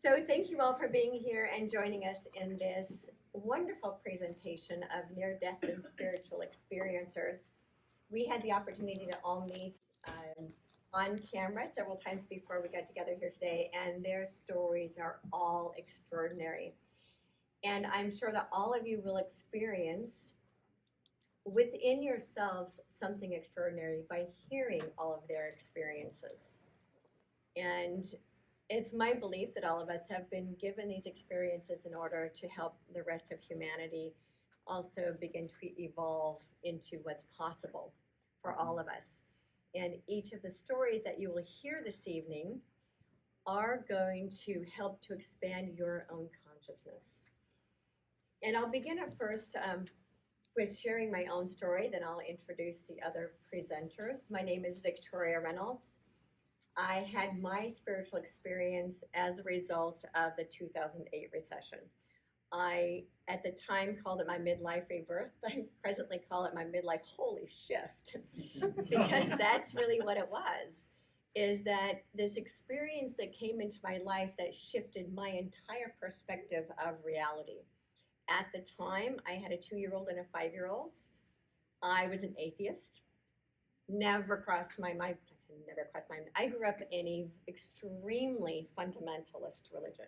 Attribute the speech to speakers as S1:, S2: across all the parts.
S1: So thank you all for being here and joining us in this wonderful presentation of near-death and spiritual experiencers. We had the opportunity to all meet on camera several times before we got together here today, and their stories are all extraordinary. And I'm sure that all of you will experience within yourselves something extraordinary by hearing all of their experiences. And it's my belief that all of us have been given these experiences in order to help the rest of humanity also begin to evolve into what's possible for all of us. And each of the stories that you will hear this evening are going to help to expand your own consciousness. And I'll begin at first with sharing my own story, then I'll introduce the other presenters. My name is Victoria Reynolds. I had my spiritual experience as a result of the 2008 recession. I, at the time, called it my midlife rebirth. I presently call it my midlife holy shift, because that's really what it was, is that this experience that came into my life that shifted my entire perspective of reality. At the time, I had a 2-year-old and a 5-year-old. I was an atheist. Never crossed my mind. I grew up in an extremely fundamentalist religion.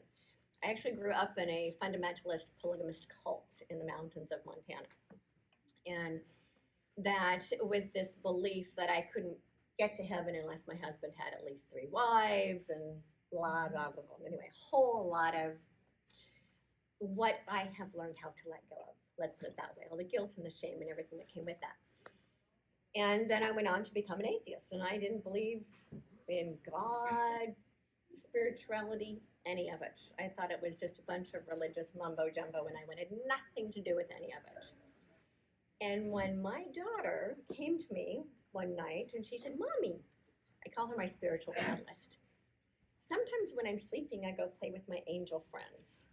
S1: I actually grew up in a fundamentalist polygamist cult in the mountains of Montana. And that with this belief that I couldn't get to heaven unless my husband had at least 3 wives and blah, blah, blah, blah. Anyway, a whole lot of what I have learned how to let go of. Let's put it that way. All the guilt and the shame and everything that came with that. And then I went on to become an atheist, and I didn't believe in God, spirituality, any of it. I thought it was just a bunch of religious mumbo jumbo, and I wanted nothing to do with any of it. And when my daughter came to me one night, and she said, "Mommy," I call her my spiritual catalyst. "Sometimes when I'm sleeping, I go play with my angel friends."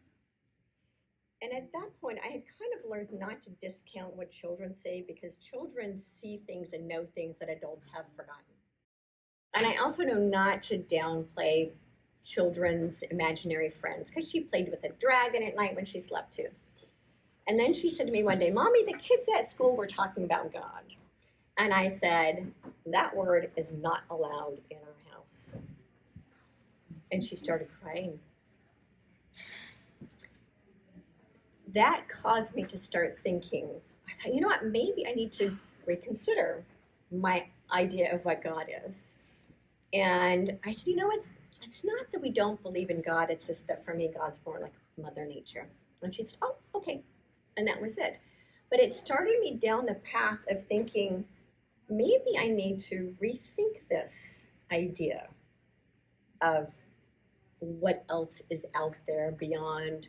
S1: And at that point, I had kind of learned not to discount what children say, because children see things and know things that adults have forgotten. And I also know not to downplay children's imaginary friends, because she played with a dragon at night when she slept too. And then she said to me one day, "Mommy, the kids at school were talking about God." And I said, "That word is not allowed in our house." And she started crying. That caused me to start thinking. I thought, you know what, maybe I need to reconsider my idea of what God is. And I said, you know, it's not that we don't believe in God, it's just that for me, God's more like Mother Nature. And she said, "Oh, okay." And that was it. But it started me down the path of thinking, maybe I need to rethink this idea of what else is out there beyond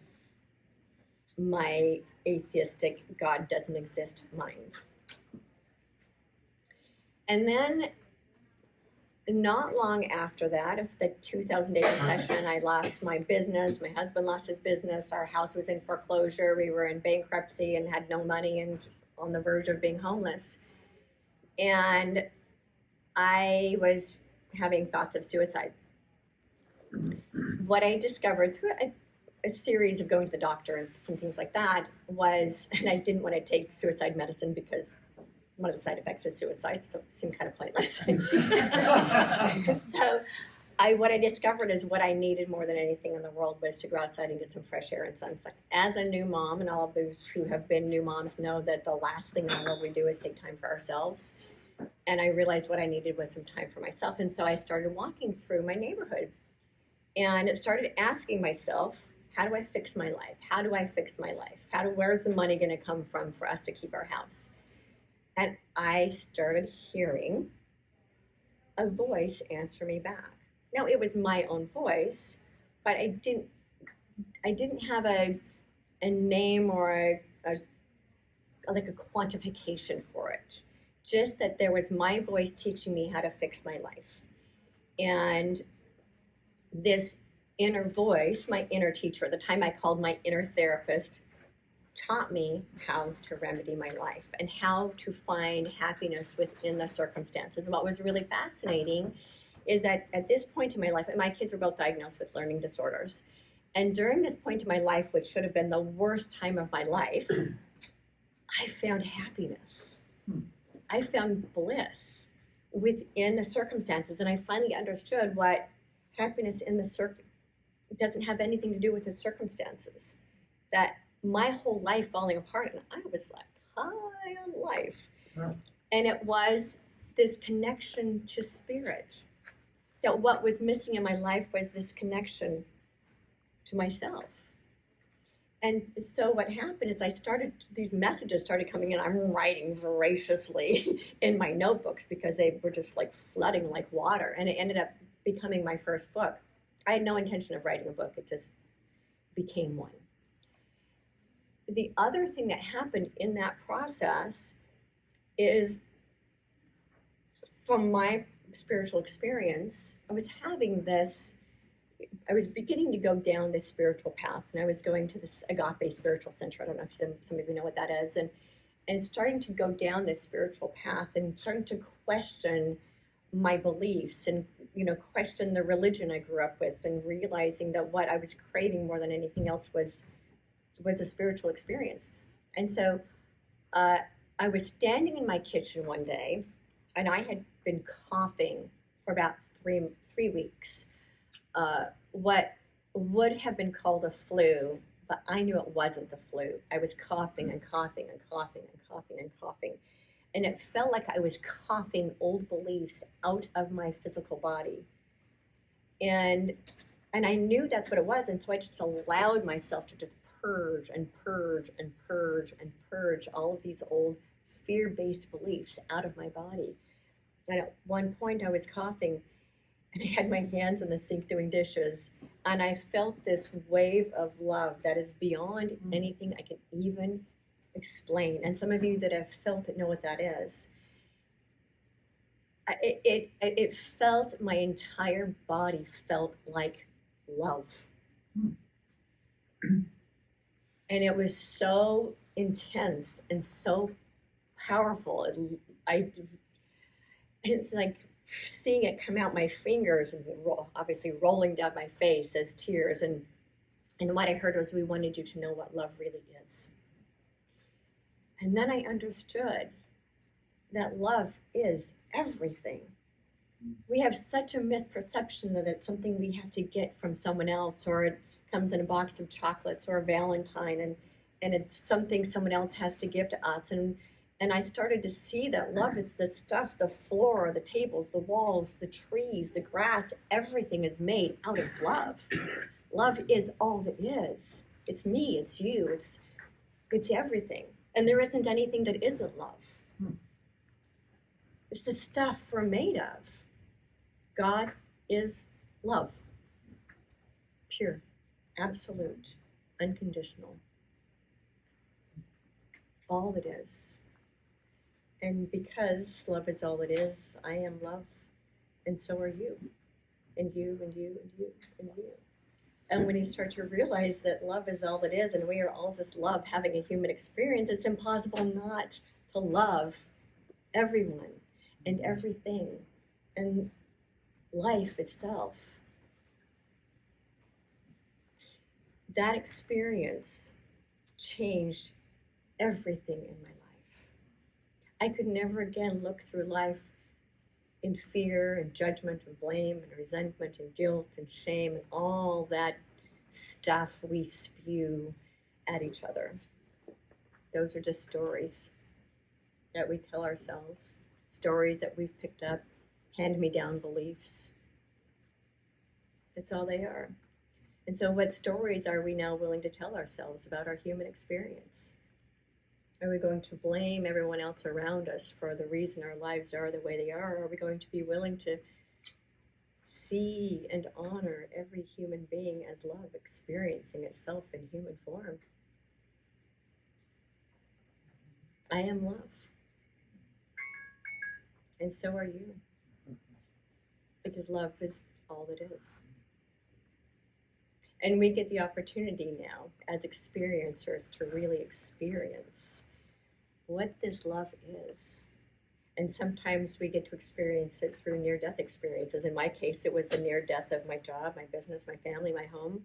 S1: my atheistic God doesn't exist mind. And then not long after that, it's the 2008 recession, I lost my business, my husband lost his business, our house was in foreclosure, we were in bankruptcy and had no money and on the verge of being homeless. And I was having thoughts of suicide. What I discovered through a series of going to the doctor and some things like that was, and I didn't want to take suicide medicine because one of the side effects is suicide, so it seemed kind of pointless. So what I discovered is what I needed more than anything in the world was to go outside and get some fresh air and sunshine. As a new mom, and all of those who have been new moms know that the last thing in the world we do is take time for ourselves. And I realized what I needed was some time for myself. And so I started walking through my neighborhood and started asking myself, how do I fix my life? How do I fix my life? Where's the money going to come from for us to keep our house? And I started hearing a voice answer me back. Now, it was my own voice, but I didn't have a name or a quantification for it. Just that there was my voice teaching me how to fix my life. And this inner voice, my inner teacher, at the time I called my inner therapist, taught me how to remedy my life and how to find happiness within the circumstances. What was really fascinating is that at this point in my life, and my kids were both diagnosed with learning disorders, And during this point in my life, which should have been the worst time of my life, I found happiness. I found bliss within the circumstances. And I finally understood what happiness in the doesn't have anything to do with the circumstances. That my whole life falling apart, and I was like high on life. Yeah. And it was this connection to spirit. That what was missing in my life was this connection to myself. And so what happened is these messages started coming in. I'm writing voraciously in my notebooks because they were just like flooding like water. And it ended up becoming my first book. I had no intention of writing a book. It just became one. The other thing that happened in that process is, from my spiritual experience, I was beginning to go down this spiritual path, and I was going to this Agape Spiritual Center. I don't know if some of you know what that is, and starting to go down this spiritual path and starting to question my beliefs and question the religion I grew up with, and realizing that what I was craving more than anything else was a spiritual experience. And so I was standing in my kitchen one day, and I had been coughing for about three weeks. What would have been called a flu, but I knew it wasn't the flu. I was coughing and coughing and coughing and coughing and coughing. And it felt like I was coughing old beliefs out of my physical body. And I knew that's what it was. And so I just allowed myself to just purge and purge and purge and purge all of these old fear-based beliefs out of my body. And at one point I was coughing, and I had my hands in the sink doing dishes, and I felt this wave of love that is beyond anything I can even explain. And some of you that have felt it know what that is. It felt, my entire body felt like love. And it was so intense and so powerful. It's like seeing it come out my fingers and obviously rolling down my face as tears. And what I heard was, we wanted you to know what love really is. And then I understood that love is everything. We have such a misperception that it's something we have to get from someone else, or it comes in a box of chocolates or a Valentine, and it's something someone else has to give to us. And I started to see that love is the stuff, the floor, the tables, the walls, the trees, the grass, everything is made out of love. Love is all that is. It's me, it's you, it's everything. And there isn't anything that isn't love. It's the stuff we're made of. God is love. Pure, absolute, unconditional. All that is. And because love is all it is, I am love, and so are you, and you, and you, and you, and you. And when you start to realize that love is all it is, and we are all just love having a human experience, it's impossible not to love everyone and everything and life itself. That experience changed everything in my life. I could never again look through life in fear and judgment and blame and resentment and guilt and shame and all that stuff we spew at each other. Those are just stories that we tell ourselves, stories that we've picked up, hand-me-down beliefs. That's all they are. And so what stories are we now willing to tell ourselves about our human experience? Are we going to blame everyone else around us for the reason our lives are the way they are? Or are we going to be willing to see and honor every human being as love, experiencing itself in human form? I am love. And so are you. Because love is all that is. And we get the opportunity now, as experiencers, to really experience what this love is. And sometimes we get to experience it through near-death experiences. In my case, it was the near-death of my job, my business, my family, my home.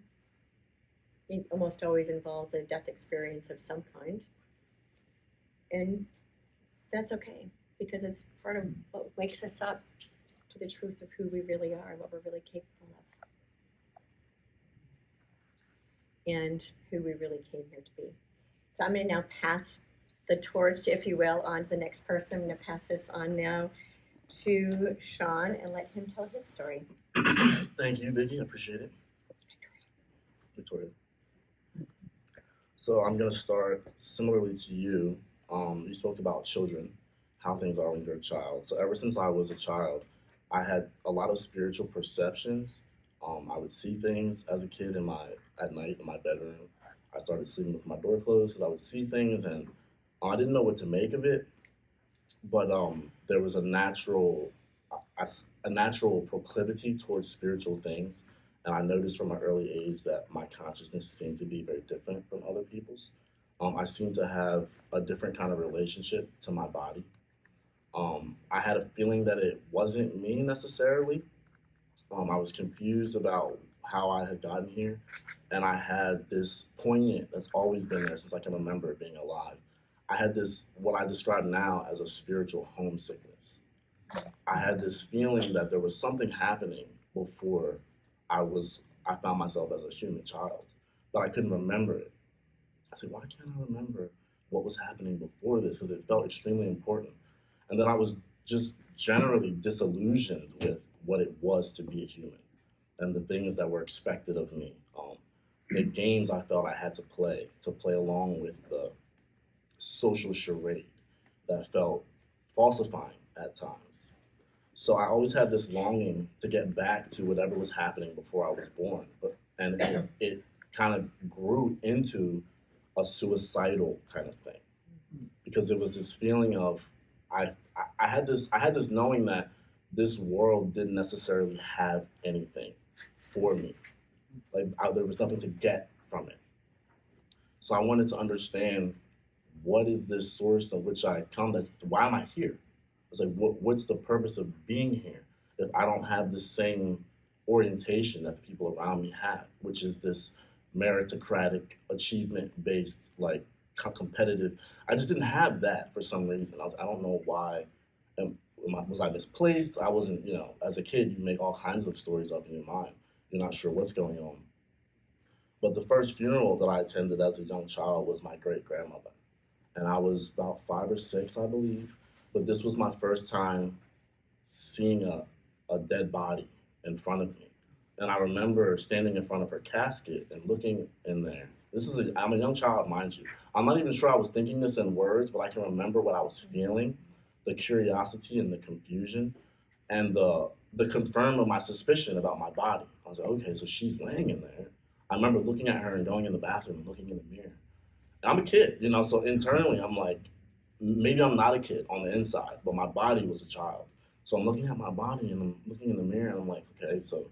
S1: it almost always involves a death experience of some kind. And that's okay, because it's part of what wakes us up to the truth of who we really are, what we're really capable of, and who we really came here to be. So I'm going to now pass the torch, if you will, on to the next person. I'm going to pass this on now to Sean and let him tell his story.
S2: Thank you, Vicki. I appreciate it. Victoria. So I'm going to start similarly to you. You spoke about children, how things are when you're a child. So ever since I was a child, I had a lot of spiritual perceptions. I would see things as a kid at night in my bedroom. I started sleeping with my door closed because I would see things, and I didn't know what to make of it. But there was a natural proclivity towards spiritual things, and I noticed from an early age that my consciousness seemed to be very different from other people's. I seemed to have a different kind of relationship to my body. I had a feeling that it wasn't me necessarily. I was confused about how I had gotten here, and I had this poignant that's always been there since I can remember being alive. I had this, what I describe now as a spiritual homesickness. I had this feeling that there was something happening before I found myself as a human child, but I couldn't remember it. I said, why can't I remember what was happening before this? Because it felt extremely important. And then I was just generally disillusioned with what it was to be a human and the things that were expected of me. The games I felt I had to play along with the social charade that felt falsifying at times. So I always had this longing to get back to whatever was happening before I was born. And it kind of grew into a suicidal kind of thing, because it was this feeling of I had this knowing that this world didn't necessarily have anything for me. There was nothing to get from it. So I wanted to understand, what is this source of which I come? Why am I here? It's like, what's the purpose of being here if I don't have the same orientation that the people around me have, which is this meritocratic, achievement-based, like competitive. I just didn't have that for some reason. I don't know why. Was I misplaced? I wasn't, as a kid, you make all kinds of stories up in your mind. You're not sure what's going on. But the first funeral that I attended as a young child was my great-grandmother. And I was about 5 or 6, I believe. But this was my first time seeing a dead body in front of me. And I remember standing in front of her casket and looking in there. I'm a young child, mind you. I'm not even sure I was thinking this in words, but I can remember what I was feeling, the curiosity and the confusion, and the confirm of my suspicion about my body. I was like, okay, so she's laying in there. I remember looking at her and going in the bathroom and looking in the mirror. And I'm a kid, so internally I'm like, maybe I'm not a kid on the inside, but my body was a child. So I'm looking at my body and I'm looking in the mirror and I'm like, okay, so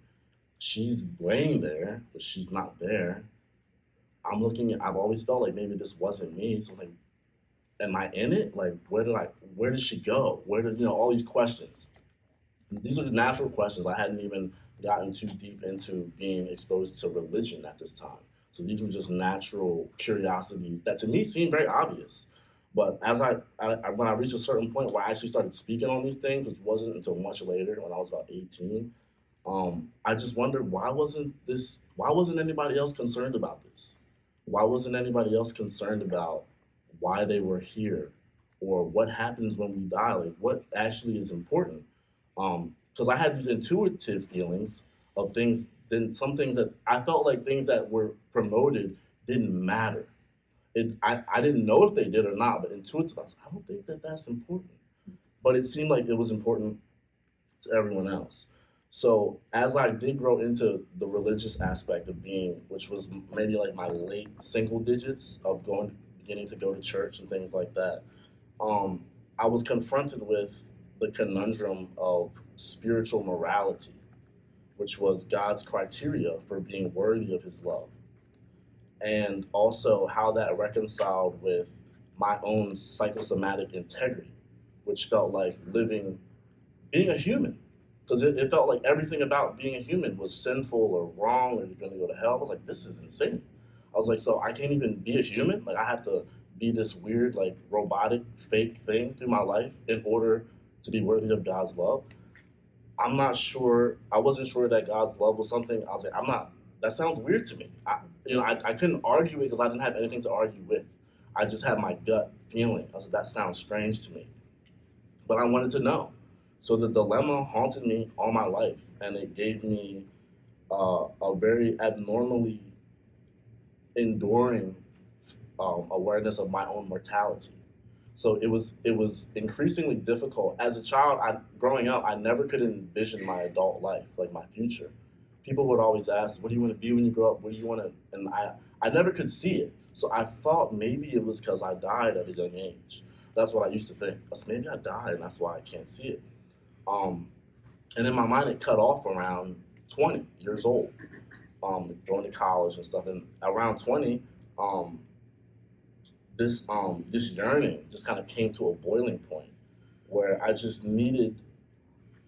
S2: she's laying there, but she's not there. I've always felt like maybe this wasn't me. So like, am I in it? Like, where did she go? All these questions. These are the natural questions. I hadn't even gotten too deep into being exposed to religion at this time. So these were just natural curiosities that to me seemed very obvious. But as when I reached a certain point where I actually started speaking on these things, which wasn't until much later when I was about 18, I just wondered, why wasn't anybody else concerned about this? Why wasn't anybody else concerned about why they were here, or what happens when we die? Like, what actually is important? Because I had these intuitive feelings of things. Then some things that I felt like things that were promoted didn't matter. I didn't know if they did or not, but intuitively, I was like, I don't think that's important. But it seemed like it was important to everyone else. So as I did grow into the religious aspect of being, which was maybe like my late single digits of beginning to go to church and things like that, I was confronted with the conundrum of spiritual morality, which was God's criteria for being worthy of his love. And also how that reconciled with my own psychosomatic integrity, which felt like being a human. Because it felt like everything about being a human was sinful or wrong, or you're going to go to hell. I was like, this is insane. I was like, so I can't even be a human? Like I have to be this weird, like robotic, fake thing through my life in order to be worthy of God's love? I'm not sure. I wasn't sure that God's love was something. I was like, I'm not. That sounds weird to me. I couldn't argue it because I didn't have anything to argue with. I just had my gut feeling. I said, that sounds strange to me. But I wanted to know. So the dilemma haunted me all my life, and it gave me a very abnormally enduring awareness of my own mortality. So it was increasingly difficult as a child. Growing up, I never could envision my adult life, like my future. People would always ask, "What do you want to be when you grow up? What do you want to?" And I never could see it. So I thought maybe it was because I died at a young age. That's what I used to think. I said, maybe I died, and that's why I can't see it. Um, and in my mind, it cut off around 20 years old, going to college and stuff. And around 20, um, this yearning just kind of came to a boiling point where I just needed.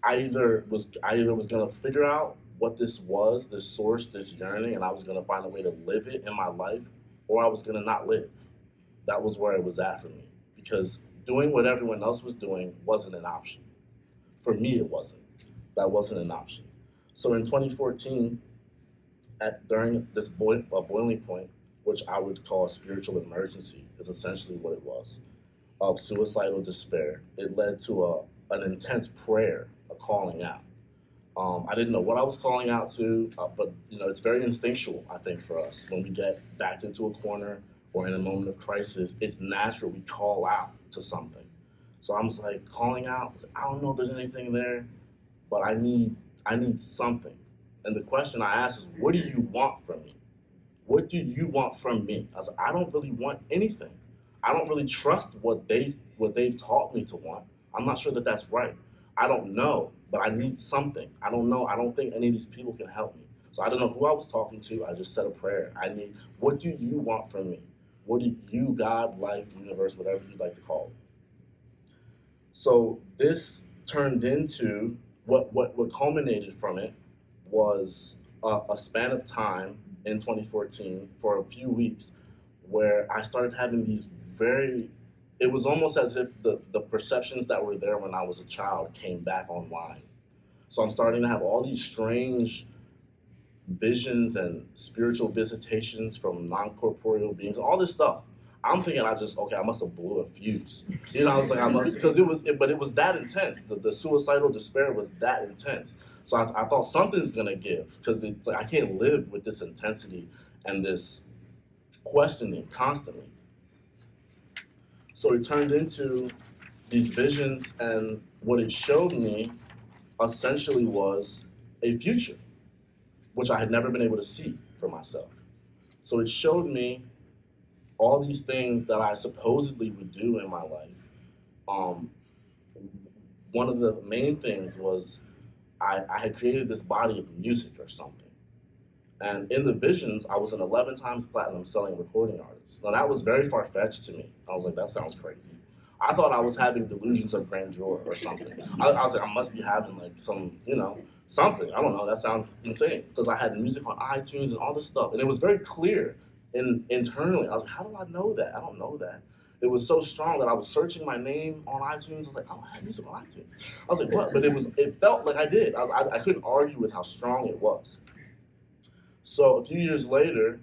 S2: I either was gonna figure out what this was, this source, this yearning, and I was gonna find a way to live it in my life, or I was gonna not live. That was where it was at for me because doing what everyone else was doing wasn't an option. For me, it wasn't. That wasn't an option. So in 2014, during this boiling point, which I would call a spiritual emergency, is essentially what it was, of suicidal despair. It led to an intense prayer, a calling out. I didn't know what I was calling out to, but it's very instinctual. I think for us, when we get backed into a corner or in a moment of crisis, it's natural we call out to something. So I was like calling out. I was like, I don't know if there's anything there, but I need something. And the question I asked is, what do you want from me? What do you want from me? I was like, I don't really want anything. I don't really trust what they've taught me to want. I'm not sure that that's right. I don't know, but I need something. I don't know. I don't think any of these people can help me. So I don't know who I was talking to. I just said a prayer. What do you want from me? What do you, God, life, universe, whatever you'd like to call it? So this turned into what culminated from it was a span of time in 2014 for a few weeks where I started having these it was almost as if the perceptions that were there when I was a child came back online. So I'm starting to have all these strange visions and spiritual visitations from non-corporeal beings, all this stuff. I'm thinking I must have blew a fuse. I was like, because but it was that intense. The suicidal despair was that intense. So I thought something's gonna give because it's like I can't live with this intensity and this questioning constantly. So it turned into these visions, and what it showed me essentially was a future, which I had never been able to see for myself. So it showed me all these things that I supposedly would do in my life. Um, One of the main things was I had created this body of music or something. And in the visions, I was an 11 times platinum selling recording artist. Now that was very far-fetched to me. I was like, that sounds crazy. I thought I was having delusions of grandeur or something. I was like, I must be having like some, something. I don't know. That sounds insane. Because I had music on iTunes and all this stuff. And it was very clear internally. I was like, how do I know that? I don't know that. It was so strong that I was searching my name on iTunes. I was like, I don't have music on iTunes. I was like, what? But it felt like I did. I couldn't argue with how strong it was. So a few years later,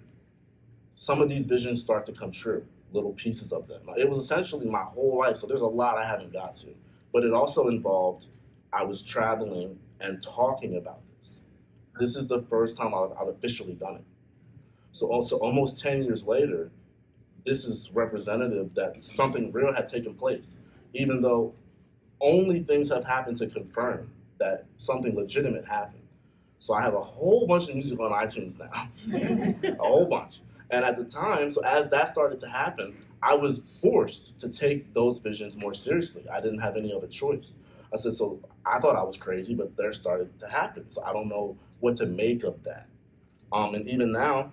S2: some of these visions start to come true, little pieces of them. It was essentially my whole life, so there's a lot I haven't got to. But it also involved, I was traveling and talking about this. This is the first time I've officially done it. So also almost 10 years later, this is representative that something real had taken place, even though only things have happened to confirm that something legitimate happened. So I have a whole bunch of music on iTunes now, a whole bunch. And at the time, so as that started to happen, I was forced to take those visions more seriously. I didn't have any other choice. I said, so I thought I was crazy, but they're started to happen. So I don't know what to make of that. And even now,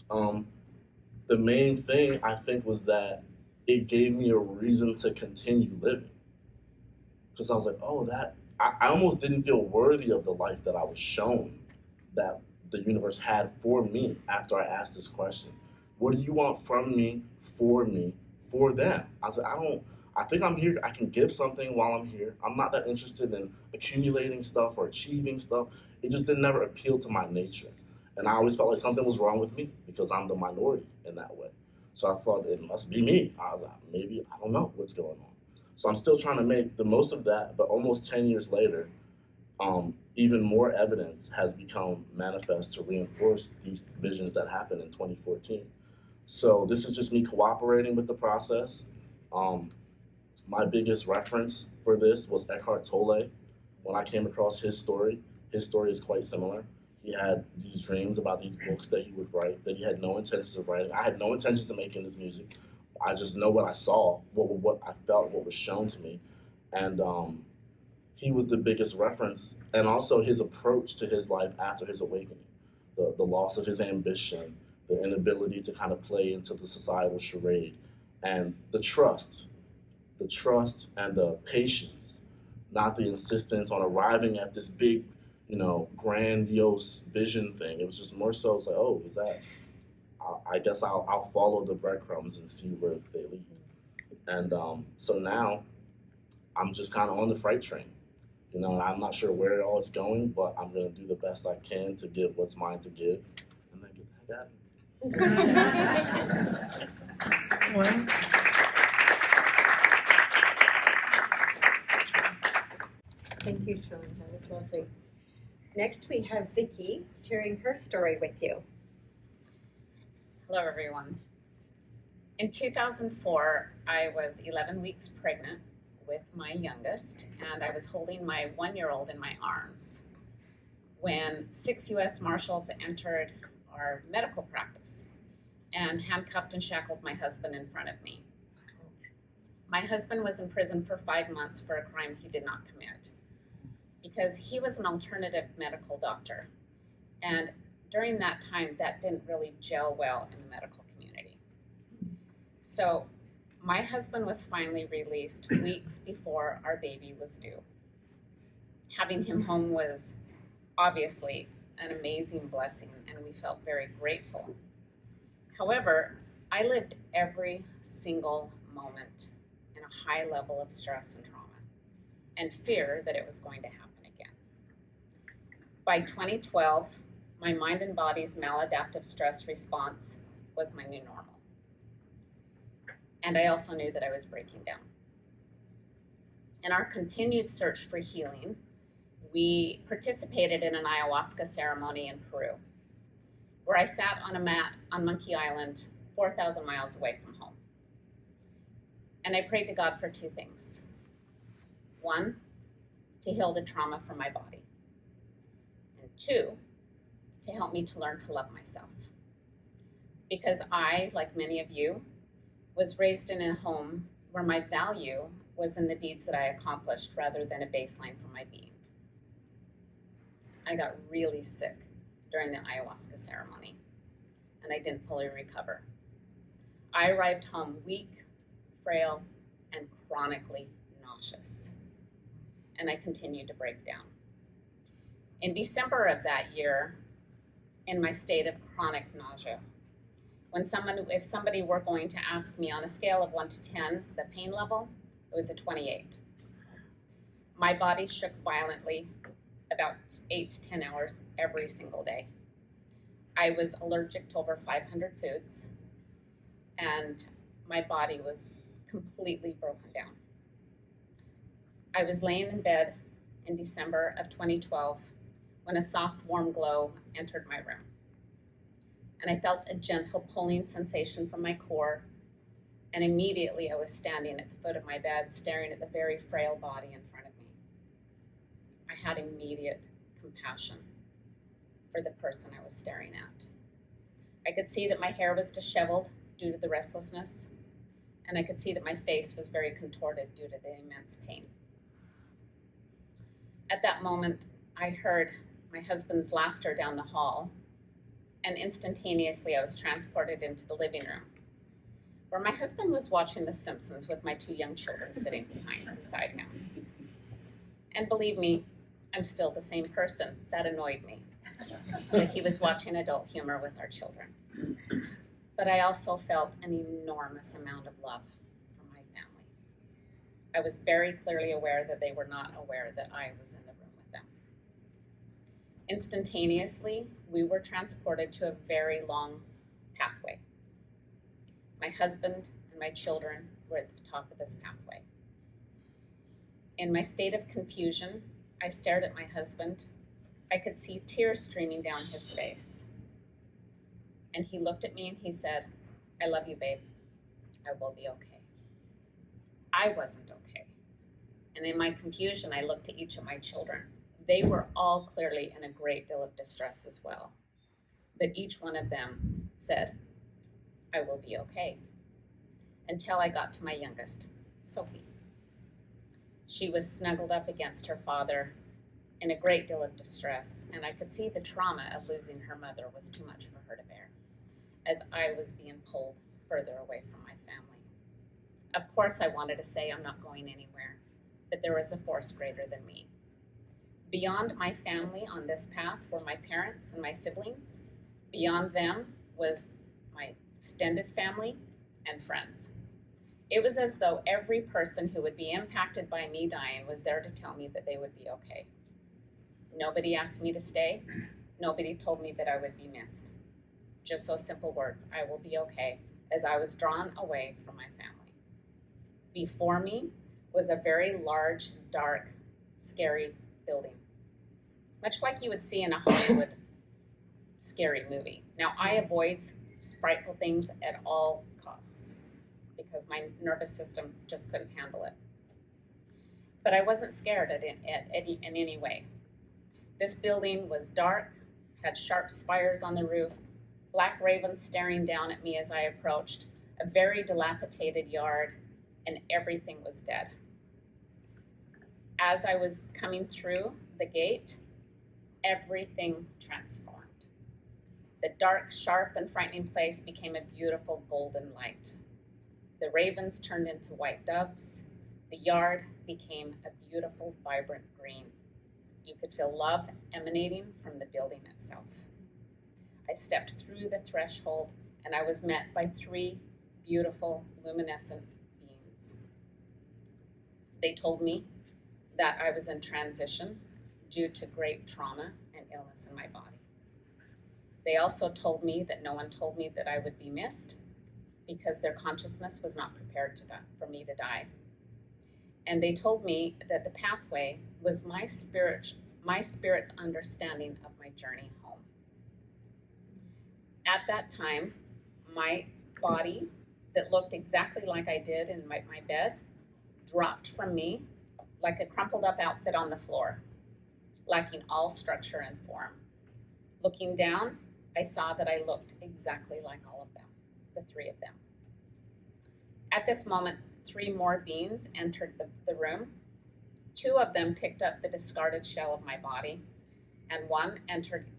S2: the main thing I think was that it gave me a reason to continue living. Because I was like, I almost didn't feel worthy of the life that I was shown that the universe had for me after I asked this question. What do you want from me, for them? I said, I think I'm here, I can give something while I'm here. I'm not that interested in accumulating stuff or achieving stuff. It just didn't never appeal to my nature. And I always felt like something was wrong with me because I'm the minority in that way. So I thought it must be me. I was like, maybe, I don't know what's going on. So I'm still trying to make the most of that, but almost 10 years later, even more evidence has become manifest to reinforce these visions that happened in 2014. So this is just me cooperating with the process. My biggest reference for this was Eckhart Tolle. When I came across his story is quite similar. He had these dreams about these books that he would write that he had no intentions of writing. I had no intentions of making this music. I just know what I saw, what I felt, what was shown to me. And he was the biggest reference, and also his approach to his life after his awakening. The loss of his ambition, the inability to kind of play into the societal charade, and the trust and the patience, not the insistence on arriving at this big, grandiose vision thing. It was just more so, it's like, oh, is that, I guess I'll follow the breadcrumbs and see where they lead. And so now I'm just kind of on the freight train. I'm not sure where all it's going, but I'm going to do the best I can to give what's mine to give, and then get the heck out of here.
S3: Well,
S1: Thank you, Sean. That was lovely. Next, we have Vicki sharing her story with you.
S4: Hello, everyone. In 2004, I was 11 weeks pregnant with my youngest, and I was holding my 1-year-old in my arms when 6 U.S. Marshals entered our medical practice and handcuffed and shackled my husband in front of me. My husband was in prison for 5 months for a crime he did not commit because he was an alternative medical doctor. And during that time, that didn't really gel well in the medical community. So my husband was finally released weeks before our baby was due. Having him home was obviously an amazing blessing, and we felt very grateful. However, I lived every single moment in a high level of stress and trauma and fear that it was going to happen again. By 2012, my mind and body's maladaptive stress response was my new normal. And I also knew that I was breaking down. In our continued search for healing, we participated in an ayahuasca ceremony in Peru, where I sat on a mat on Monkey Island, 4,000 miles away from home. And I prayed to God for 2 things. 1, to heal the trauma from my body. And 2, to help me to learn to love myself. Because I, like many of you, was raised in a home where my value was in the deeds that I accomplished rather than a baseline for my being. I got really sick during the ayahuasca ceremony, and I didn't fully recover. I arrived home weak, frail, and chronically nauseous, and I continued to break down. In December of that year, in my state of chronic nausea, if somebody were going to ask me on a scale of 1 to 10, the pain level, it was a 28. My body shook violently about 8 to 10 hours every single day. I was allergic to over 500 foods, and my body was completely broken down. I was laying in bed in December of 2012 when a soft, warm glow entered my room. And I felt a gentle pulling sensation from my core, and immediately I was standing at the foot of my bed, staring at the very frail body in front of me. I had immediate compassion for the person I was staring at. I could see that my hair was disheveled due to the restlessness, and I could see that my face was very contorted due to the immense pain. At that moment, I heard my husband's laughter down the hall, and instantaneously I was transported into the living room, where my husband was watching The Simpsons with my 2 young children sitting beside him. And believe me, I'm still the same person. That annoyed me. That he was watching adult humor with our children. But I also felt an enormous amount of love from my family. I was very clearly aware that they were not aware that I was in the room with them. Instantaneously, we were transported to a very long pathway. My husband and my children were at the top of this pathway. In my state of confusion, I stared at my husband. I could see tears streaming down his face. And he looked at me and he said, "I love you, babe. I will be okay." I wasn't okay. And in my confusion, I looked at each of my children. They were all clearly in a great deal of distress as well. But each one of them said, "I will be okay." Until I got to my youngest, Sophie. She was snuggled up against her father in a great deal of distress, and I could see the trauma of losing her mother was too much for her to bear, as I was being pulled further away from my family. Of course, I wanted to say I'm not going anywhere, but there was a force greater than me. Beyond my family on this path were my parents and my siblings. Beyond them was my extended family and friends. It was as though every person who would be impacted by me dying was there to tell me that they would be okay. Nobody asked me to stay. Nobody told me that I would be missed. Just those simple words, "I will be okay," as I was drawn away from my family. Before me was a very large, dark, scary building, much like you would see in a Hollywood scary movie. Now, I avoid frightful things at all costs because my nervous system just couldn't handle it. But I wasn't scared in any way. This building was dark, had sharp spires on the roof, black ravens staring down at me as I approached, a very dilapidated yard, and everything was dead. As I was coming through the gate, everything transformed. The dark, sharp, and frightening place became a beautiful golden light. The ravens turned into white doves. The yard became a beautiful, vibrant green. You could feel love emanating from the building itself. I stepped through the threshold and I was met by 3 beautiful, luminescent beings. They told me that I was in transition due to great trauma and illness in my body. They also told me that no one told me that I would be missed because their consciousness was not prepared for me to die. And they told me that the pathway was my spirit's understanding of my journey home. At that time, my body that looked exactly like I did in my bed dropped from me like a crumpled up outfit on the floor, lacking all structure and form. Looking down, I saw that I looked exactly like all of them, the 3 of them. At this moment, 3 more beings entered the room. 2 of them picked up the discarded shell of my body, and 1 entered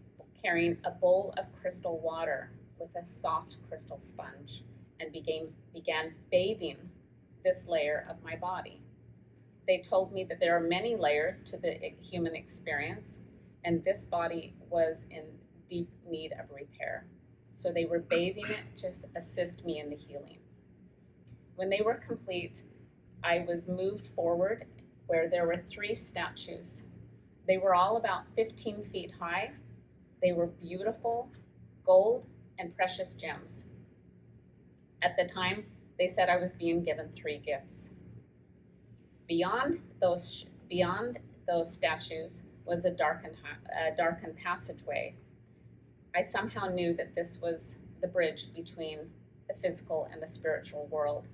S4: carrying a bowl of crystal water with a soft crystal sponge and began bathing this layer of my body. They told me that there are many layers to the human experience, and this body was in deep need of repair. So they were bathing it to assist me in the healing. When they were complete, I was moved forward where there were 3 statues. They were all about 15 feet high. They were beautiful, gold, and precious gems. At the time, they said I was being given 3 gifts. Beyond those statues was a darkened passageway. I somehow knew that this was the bridge between the physical and the spiritual world.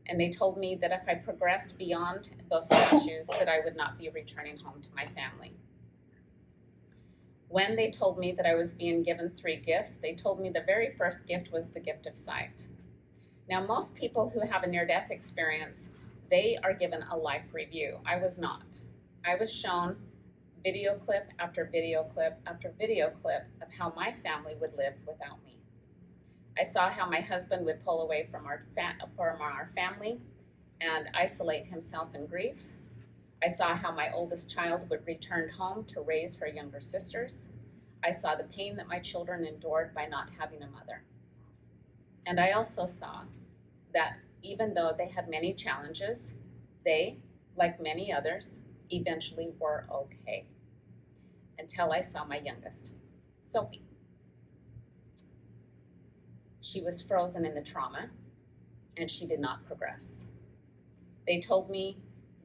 S4: And they told me that if I progressed beyond those statues, that I would not be returning home to my family. When they told me that I was being given 3 gifts, they told me the very first gift was the gift of sight. Now, most people who have a near-death experience, they are given a life review. I was not. I was shown video clip after video clip after video clip of how my family would live without me. I saw how my husband would pull away from our family and isolate himself in grief. I saw how my oldest child would return home to raise her younger sisters. I saw the pain that my children endured by not having a mother. And I also saw that even though they had many challenges, they, like many others, eventually were okay. Until I saw my youngest, Sophie. She was frozen in the trauma, and she did not progress. They told me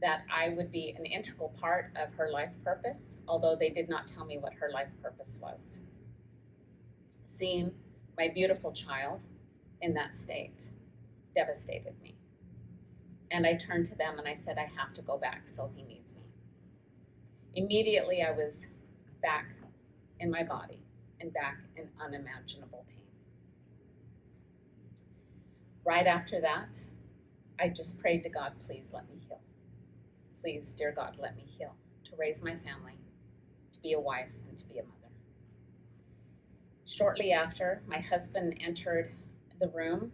S4: that I would be an integral part of her life purpose, although they did not tell me what her life purpose was. Seeing my beautiful child in that state devastated me. And I turned to them and I said, I have to go back. Sophie needs me. Immediately, I was back in my body and back in unimaginable pain. Right after that, I just prayed to God, please let me heal. Please, dear God, let me heal, to raise my family, to be a wife, and to be a mother. Shortly after, my husband entered the room,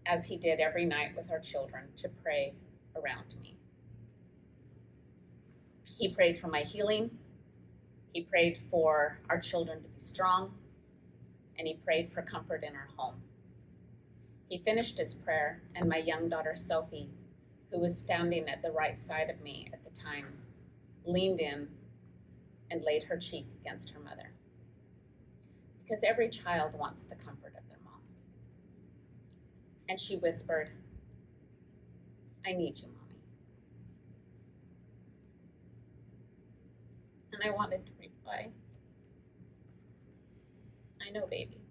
S4: as he did every night with our children, to pray around me. He prayed for my healing. He prayed for our children to be strong, and he prayed for comfort in our home. He finished his prayer, and my young daughter, Sophie, who was standing at the right side of me at the time, leaned in and laid her cheek against her mother. Because every child wants the comfort of their mom. And she whispered, I need you, Mommy. And I wanted to reply, I know, baby.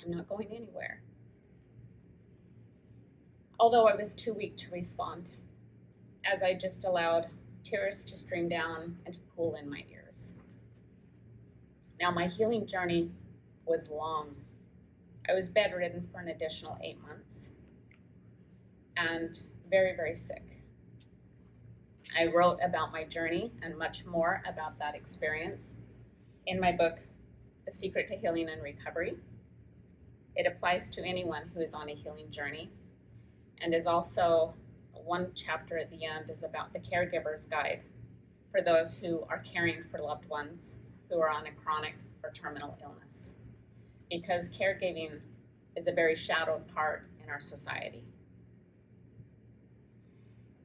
S4: I'm not going anywhere. Although I was too weak to respond, as I just allowed tears to stream down and pool in my ears. Now, my healing journey was long. I was bedridden for an additional 8 months and very, very sick. I wrote about my journey and much more about that experience in my book, The Secret to Healing and Recovery. It applies to anyone who is on a healing journey, and is also one chapter at the end is about the caregiver's guide for those who are caring for loved ones who are on a chronic or terminal illness. Because caregiving is a very shadowed part in our society.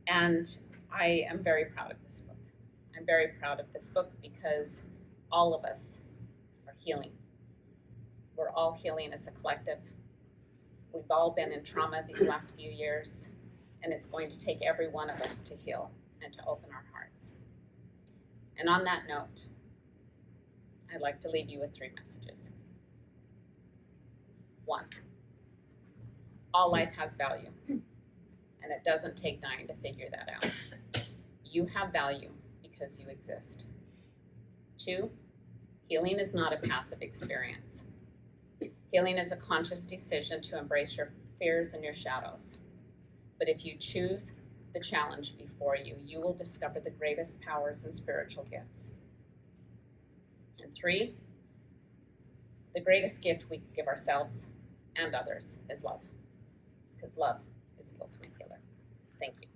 S4: And I am very proud of this book. I'm very proud of this book because all of us are healing. We're all healing as a collective. We've all been in trauma these last few years, and it's going to take every one of us to heal and to open our hearts. And on that note, I'd like to leave you with 3 messages. 1, all life has value, and it doesn't take dying to figure that out. You have value because you exist. 2, healing is not a passive experience. Healing is a conscious decision to embrace your fears and your shadows. But if you choose the challenge before you, you will discover the greatest powers and spiritual gifts. And 3, the greatest gift we can give ourselves and others is love. Because love is the ultimate healer. Thank you.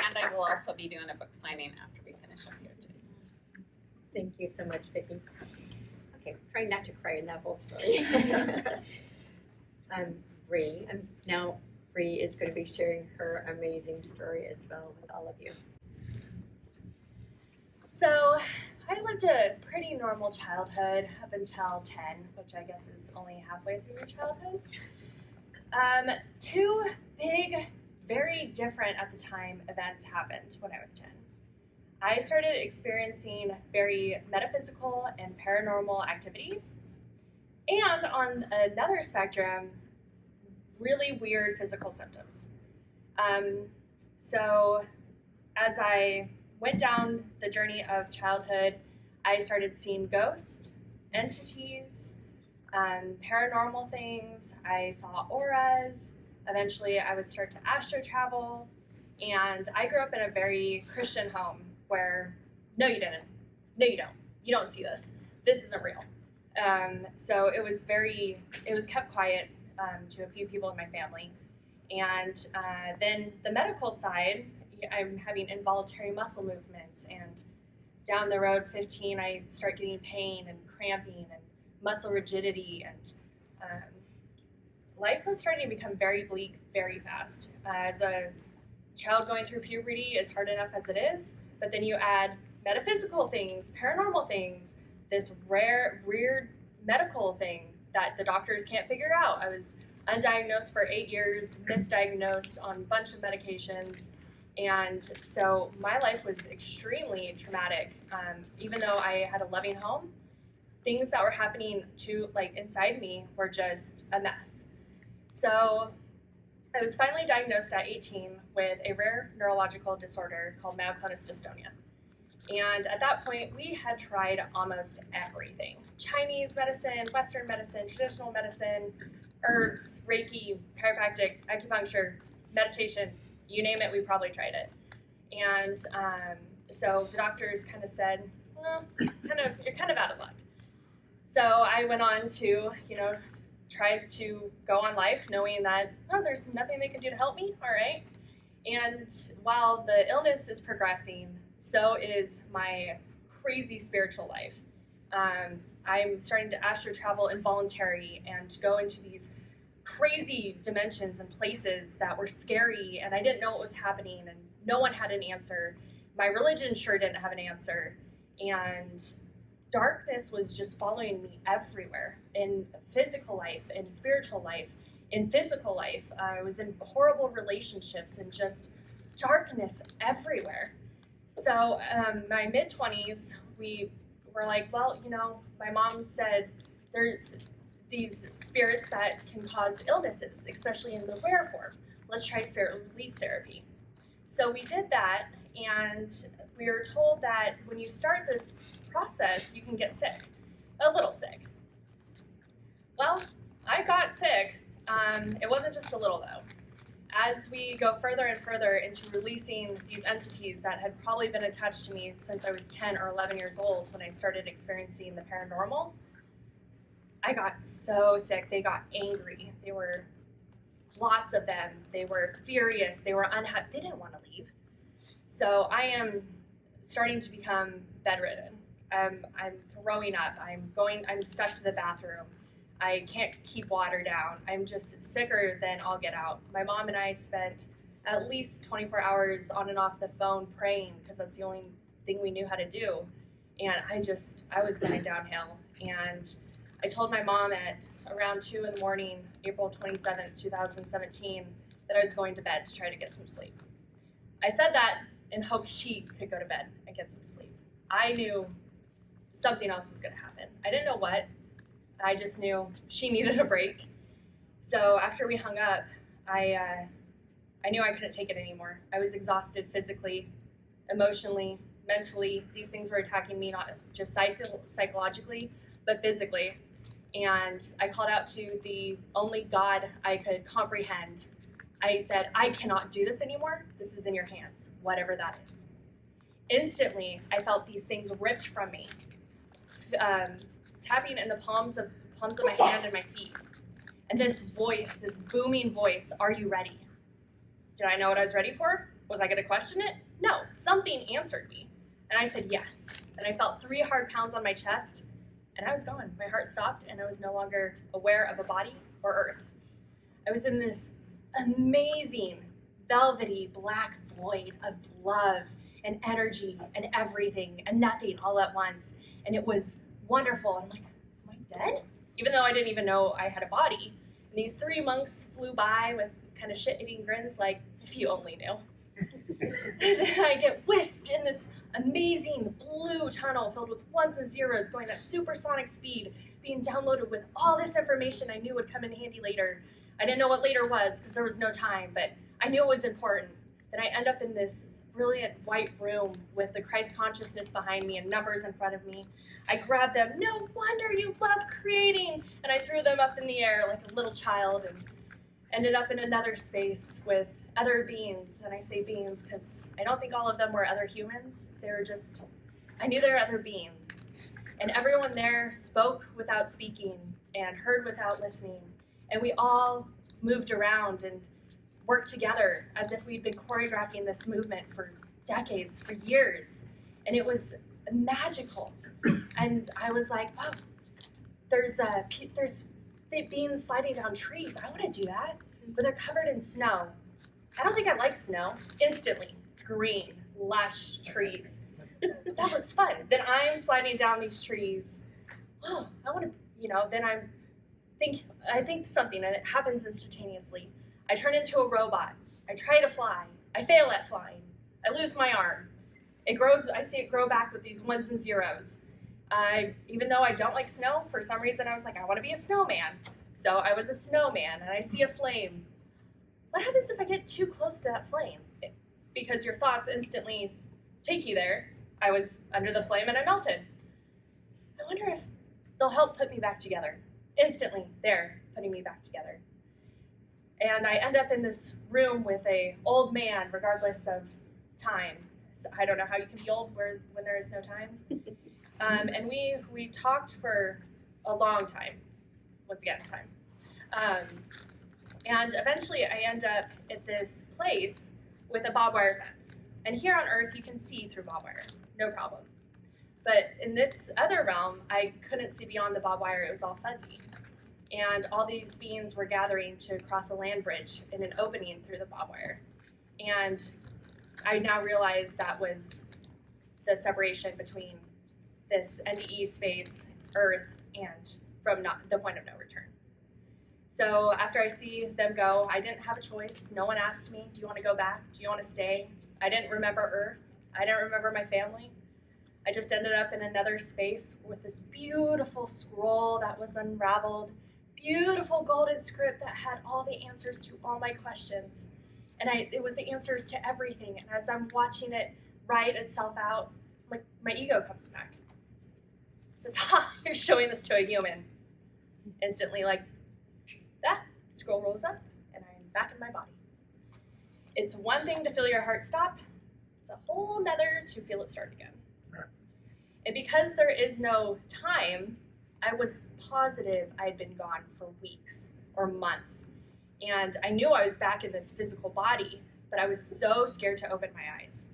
S4: And I will also be doing a book signing after we finish up here today.
S1: Thank you so much, Vicki. Okay, trying not to cry in that whole story. Bree, now Bree is going to be sharing her amazing story as well with all of you.
S3: So I lived a pretty normal childhood up until 10, which I guess is only halfway through your childhood. 2 big, very different at the time events happened when I was 10. I started experiencing very metaphysical and paranormal activities, and on another spectrum, really weird physical symptoms. So as I went down the journey of childhood, I started seeing ghosts, entities, paranormal things. I saw auras. Eventually, I would start to astro travel. And I grew up in a very Christian home where, no, you didn't. No, you don't. You don't see this. This isn't real. So it was kept quiet to a few people in my family. And then the medical side, I'm having involuntary muscle movements, and down the road, 15, I start getting pain and cramping and muscle rigidity, and life was starting to become very bleak very fast. As a child going through puberty, it's hard enough as it is, but then you add metaphysical things, paranormal things, this weird medical thing that the doctors can't figure out. I was undiagnosed for 8 years, misdiagnosed on a bunch of medications, and so my life was extremely traumatic. Even though I had a loving home, things that were happening inside me were just a mess. So I was finally diagnosed at 18 with a rare neurological disorder called myoclonus dystonia. And at that point, we had tried almost everything. Chinese medicine, Western medicine, traditional medicine, herbs, Reiki, chiropractic, acupuncture, meditation, you name it, we probably tried it. And so the doctors kind of said, well, you're kind of out of luck. So I went on to, try to go on life knowing that, there's nothing they can do to help me, all right? And while the illness is progressing, so is my crazy spiritual life. I'm starting to astral travel involuntary and go into these crazy dimensions and places that were scary, and I didn't know what was happening, and no one had an answer. My religion sure didn't have an answer, and darkness was just following me everywhere, in physical life, in spiritual life, in physical life. I was in horrible relationships and just darkness everywhere. So my mid-20s, we were like, well, my mom said there's these spirits that can cause illnesses, especially in the rare form. Let's try spirit release therapy. So we did that, and we were told that when you start this process, you can get sick, a little sick. Well, I got sick. It wasn't just a little, though. As we go further and further into releasing these entities that had probably been attached to me since I was 10 or 11 years old when I started experiencing the paranormal, I got so sick. They got angry. They were lots of them. They were furious. They were unhappy. They didn't want to leave. So I am starting to become bedridden. I'm throwing up. I'm stuck to the bathroom. I can't keep water down. I'm just sicker than I'll get out. My mom and I spent at least 24 hours on and off the phone praying because that's the only thing we knew how to do. And I was going downhill. And I told my mom at around 2 in the morning, April 27th, 2017, that I was going to bed to try to get some sleep. I said that in hopes she could go to bed and get some sleep. I knew something else was going to happen. I didn't know what. I just knew she needed a break. So after we hung up, I knew I couldn't take it anymore. I was exhausted physically, emotionally, mentally. These things were attacking me not just psychologically, but physically. And I called out to the only God I could comprehend. I said, I cannot do this anymore. This is in your hands, whatever that is. Instantly, I felt these things ripped from me, tapping in the palms of my hand and my feet. And this voice, this booming voice, are you ready? Did I know what I was ready for? Was I going to question it? No, something answered me. And I said yes. And I felt 3 hard pounds on my chest, and I was gone. My heart stopped, and I was no longer aware of a body or earth. I was in this amazing, velvety, black void of love and energy and everything and nothing all at once. And it was wonderful. I'm like, am I dead? Even though I didn't even know I had a body. And these 3 monks flew by with kind of shit-eating grins like, if you only knew. And then I get whisked in this amazing blue tunnel filled with ones and zeros going at supersonic speed, being downloaded with all this information I knew would come in handy later. I didn't know what later was because there was no time, but I knew it was important. Then I end up in this brilliant white room with the Christ consciousness behind me and numbers in front of me. I grabbed them. No wonder you love creating. And I threw them up in the air like a little child and ended up in another space with other beings. And I say beings because I don't think all of them were other humans. They were just, I knew there were other beings. And everyone there spoke without speaking and heard without listening. And we all moved around and worked together as if we'd been choreographing this movement for decades, for years. And it was magical. And I was like, oh, there's beans sliding down trees. I want to do that. But they're covered in snow. I don't think I like snow. Instantly, green, lush trees. That looks fun. Then I'm sliding down these trees. Oh, I want to, then I think something, and it happens instantaneously. I turn into a robot. I try to fly. I fail at flying. I lose my arm. It grows. I see it grow back with these ones and zeros. Even though I don't like snow, for some reason I was like, I want to be a snowman. So I was a snowman, and I see a flame. What happens if I get too close to that flame? Because your thoughts instantly take you there. I was under the flame and I melted. I wonder if they'll help put me back together. Instantly, they're putting me back together. And I end up in this room with an old man, regardless of time. So I don't know how you can be old when there is no time. And we talked for a long time. Once again, time. And eventually I end up at this place with a barbed wire fence. And here on Earth, you can see through barbed wire, no problem. But in this other realm, I couldn't see beyond the barbed wire. It was all fuzzy. And all these beings were gathering to cross a land bridge in an opening through the barbed wire. And I now realize that was the separation between this NDE space, Earth, and from the point of no return. So after I see them go, I didn't have a choice. No one asked me, do you want to go back? Do you want to stay? I didn't remember Earth. I didn't remember my family. I just ended up in another space with this beautiful scroll that was unraveled, beautiful golden script that had all the answers to all my questions. And it was the answers to everything. And as I'm watching it write itself out, my ego comes back. It says, ha, you're showing this to a human. Instantly, that scroll rolls up, and I'm back in my body. It's one thing to feel your heart stop. It's a whole nother to feel it start again. And because there is no time, I was positive I'd been gone for weeks or months. And I knew I was back in this physical body, but I was so scared to open my eyes.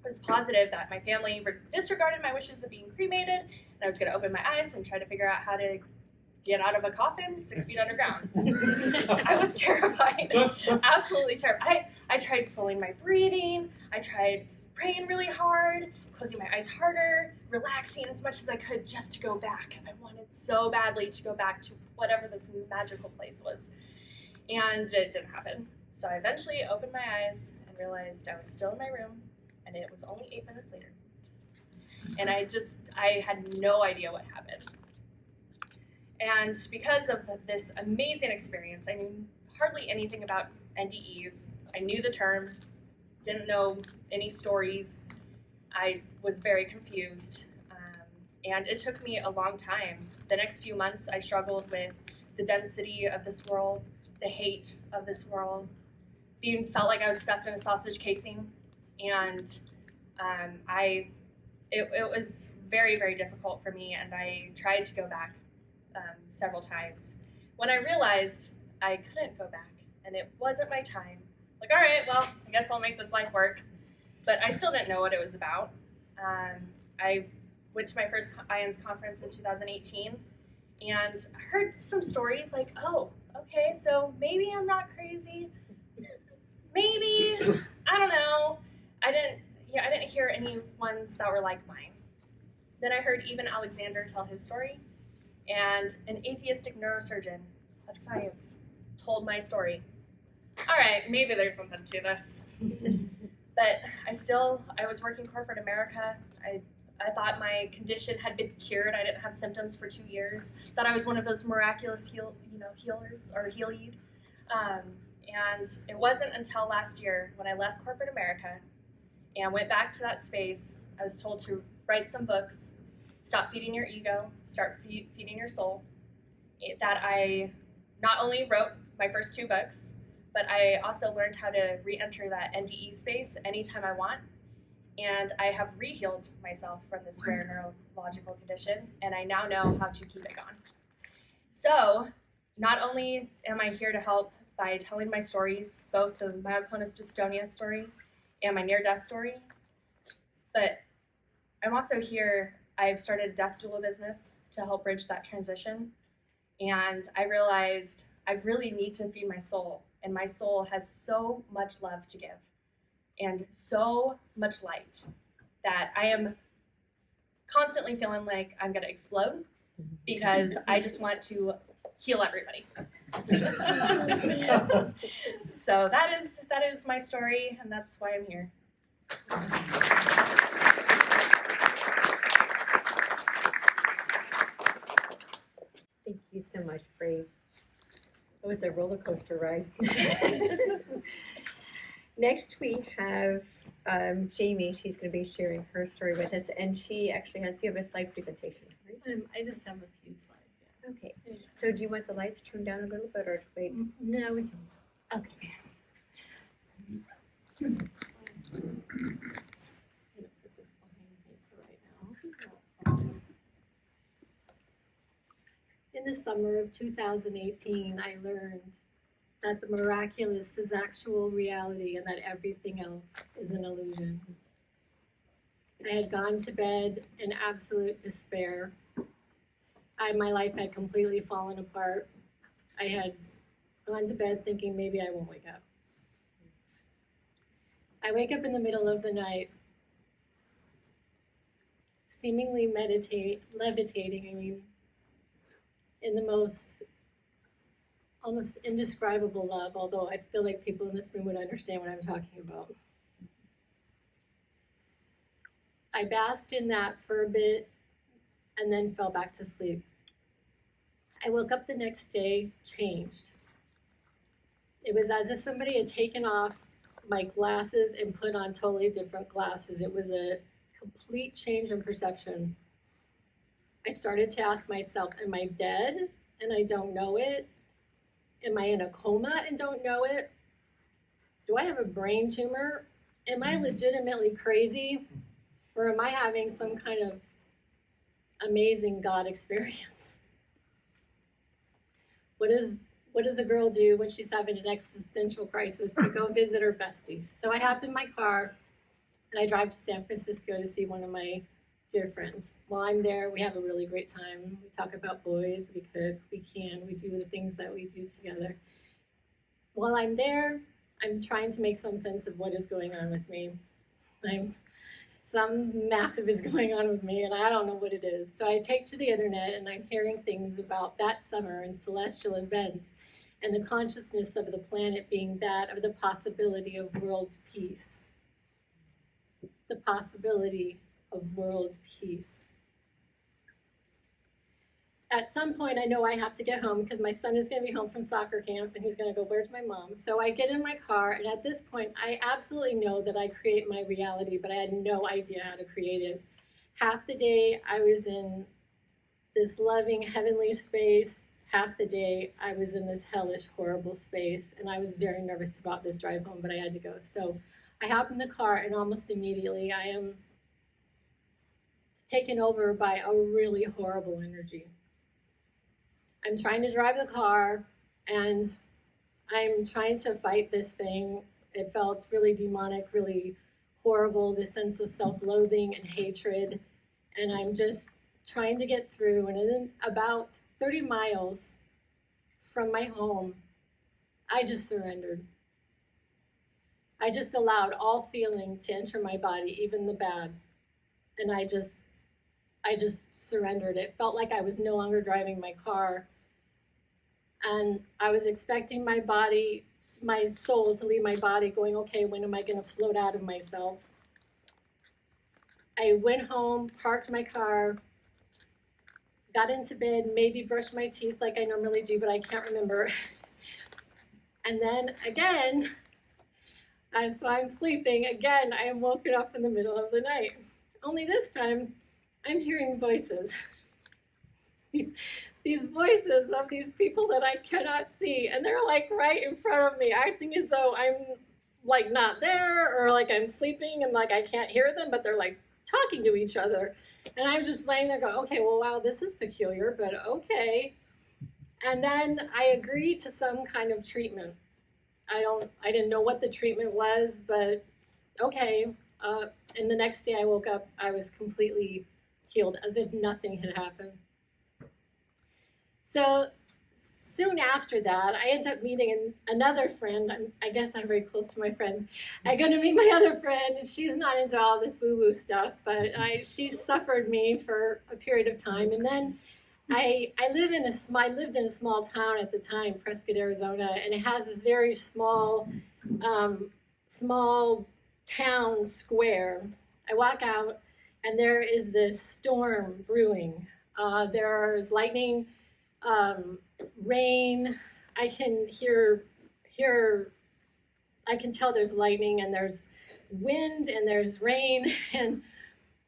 S3: I was positive that my family disregarded my wishes of being cremated, and I was going to open my eyes and try to figure out how to get out of a coffin 6 feet underground. I was terrified, absolutely terrified. I tried slowing my breathing. I tried praying really hard, closing my eyes harder, relaxing as much as I could just to go back. I wanted so badly to go back to whatever this magical place was. And it didn't happen. So I eventually opened my eyes and realized I was still in my room, and it was only 8 minutes later. And I had no idea what happened. And because of this amazing experience, I knew hardly anything about NDEs. I knew the term, didn't know any stories. I was very confused. And it took me a long time. The next few months, I struggled with the density of this world, the hate of this world, felt like I was stuffed in a sausage casing. And it was very, very difficult for me, and I tried to go back several times. When I realized I couldn't go back, and it wasn't my time, all right, well, I guess I'll make this life work. But I still didn't know what it was about. I went to my first IANDS Conference in 2018, and I heard some stories like, oh, okay, so maybe I'm not crazy. Maybe, I don't know. I didn't hear any ones that were like mine. Then I heard even Alexander tell his story, and an atheistic neurosurgeon of science told my story. All right, maybe there's something to this. But I was working corporate America. I thought my condition had been cured. I didn't have symptoms for 2 years. Thought I was one of those miraculous healers or healed. And it wasn't until last year when I left corporate America and went back to that space, I was told to write some books, stop feeding your ego, start feeding your soul, that I not only wrote my first 2 books, but I also learned how to re-enter that NDE space anytime I want. and I have re-healed myself from this rare neurological condition, and I now know how to keep it going. So not only am I here to help by telling my stories, both the myoclonus dystonia story and my near-death story, but I'm also here, I've started a death doula business to help bridge that transition, and I realized I really need to feed my soul, and my soul has so much love to give and so much light that I am constantly feeling like I'm gonna explode because I just want to heal everybody. So that is my story, and that's why I'm here.
S1: Thank you so much, Bree. It was a roller coaster ride. Next, we have Jamie. She's going to be sharing her story with us, and she actually has, you have a slide presentation, right?
S5: I just have a few slides.
S1: Okay. So do you want the lights turned down a little bit, or wait?
S5: No, we can.
S1: Okay.
S5: I'm gonna put this behind me for right now. In the summer of 2018, I learned that the miraculous is actual reality and that everything else is an illusion. I had gone to bed in absolute despair. My life had completely fallen apart. I had gone to bed thinking maybe I won't wake up. I wake up in the middle of the night, seemingly levitating, in the most almost indescribable love, although I feel like people in this room would understand what I'm talking about. I basked in that for a bit and then fell back to sleep. I woke up the next day changed. It was as if somebody had taken off my glasses and put on totally different glasses. It was a complete change in perception. I started to ask myself, am I dead and I don't know it? Am I in a coma and don't know it? Do I have a brain tumor? Am I legitimately crazy? Or am I having some kind of amazing God experience? What does a girl do when she's having an existential crisis but go visit her besties? So I hop in my car and I drive to San Francisco to see one of my dear friends. While I'm there, we have a really great time. We talk about boys, we cook, we do the things that we do together. While I'm there, I'm trying to make some sense of what is going on with me. Some massive is going on with me and I don't know what it is. So I take to the internet and I'm hearing things about that summer and celestial events and the consciousness of the planet being that of the possibility of world peace. The possibility of world peace. At some point, I know I have to get home because my son is going to be home from soccer camp and he's going to go, where's my mom? So I get in my car, and at this point, I absolutely know that I create my reality, but I had no idea how to create it. Half the day, I was in this loving, heavenly space. Half the day, I was in this hellish, horrible space, and I was very nervous about this drive home, but I had to go. So I hop in the car, and almost immediately, I am taken over by a really horrible energy. I'm trying to drive the car and I'm trying to fight this thing. It felt really demonic, really horrible, this sense of self-loathing and hatred. And I'm just trying to get through. And then about 30 miles from my home, I just surrendered. I just allowed all feeling to enter my body, even the bad. And I just surrendered. It felt like I was no longer driving my car. And I was expecting my body, my soul to leave my body, going, okay, when am I going to float out of myself? I went home, parked my car, got into bed, maybe brushed my teeth like I normally do, but I can't remember. And then again, so I'm sleeping. Again, I am woken up in the middle of the night. Only this time, I'm hearing voices. These voices of these people that I cannot see, and they're like right in front of me, acting as though I'm like not there, or like I'm sleeping and like I can't hear them, but they're like talking to each other. And I'm just laying there going, okay, well, wow, this is peculiar, but okay. And then I agreed to some kind of treatment. I didn't know what the treatment was, but okay. And the next day I woke up, I was completely healed, as if nothing had happened. So soon after that, I ended up meeting another friend. I guess I'm very close to my friends. I go to meet my other friend, and she's not into all this woo-woo stuff, but she suffered me for a period of time. And then I lived in a small town at the time, Prescott, Arizona, and it has this very small town square. I walk out, and there is this storm brewing. There's lightning, rain. I can I can tell there's lightning, and there's wind, and there's rain. And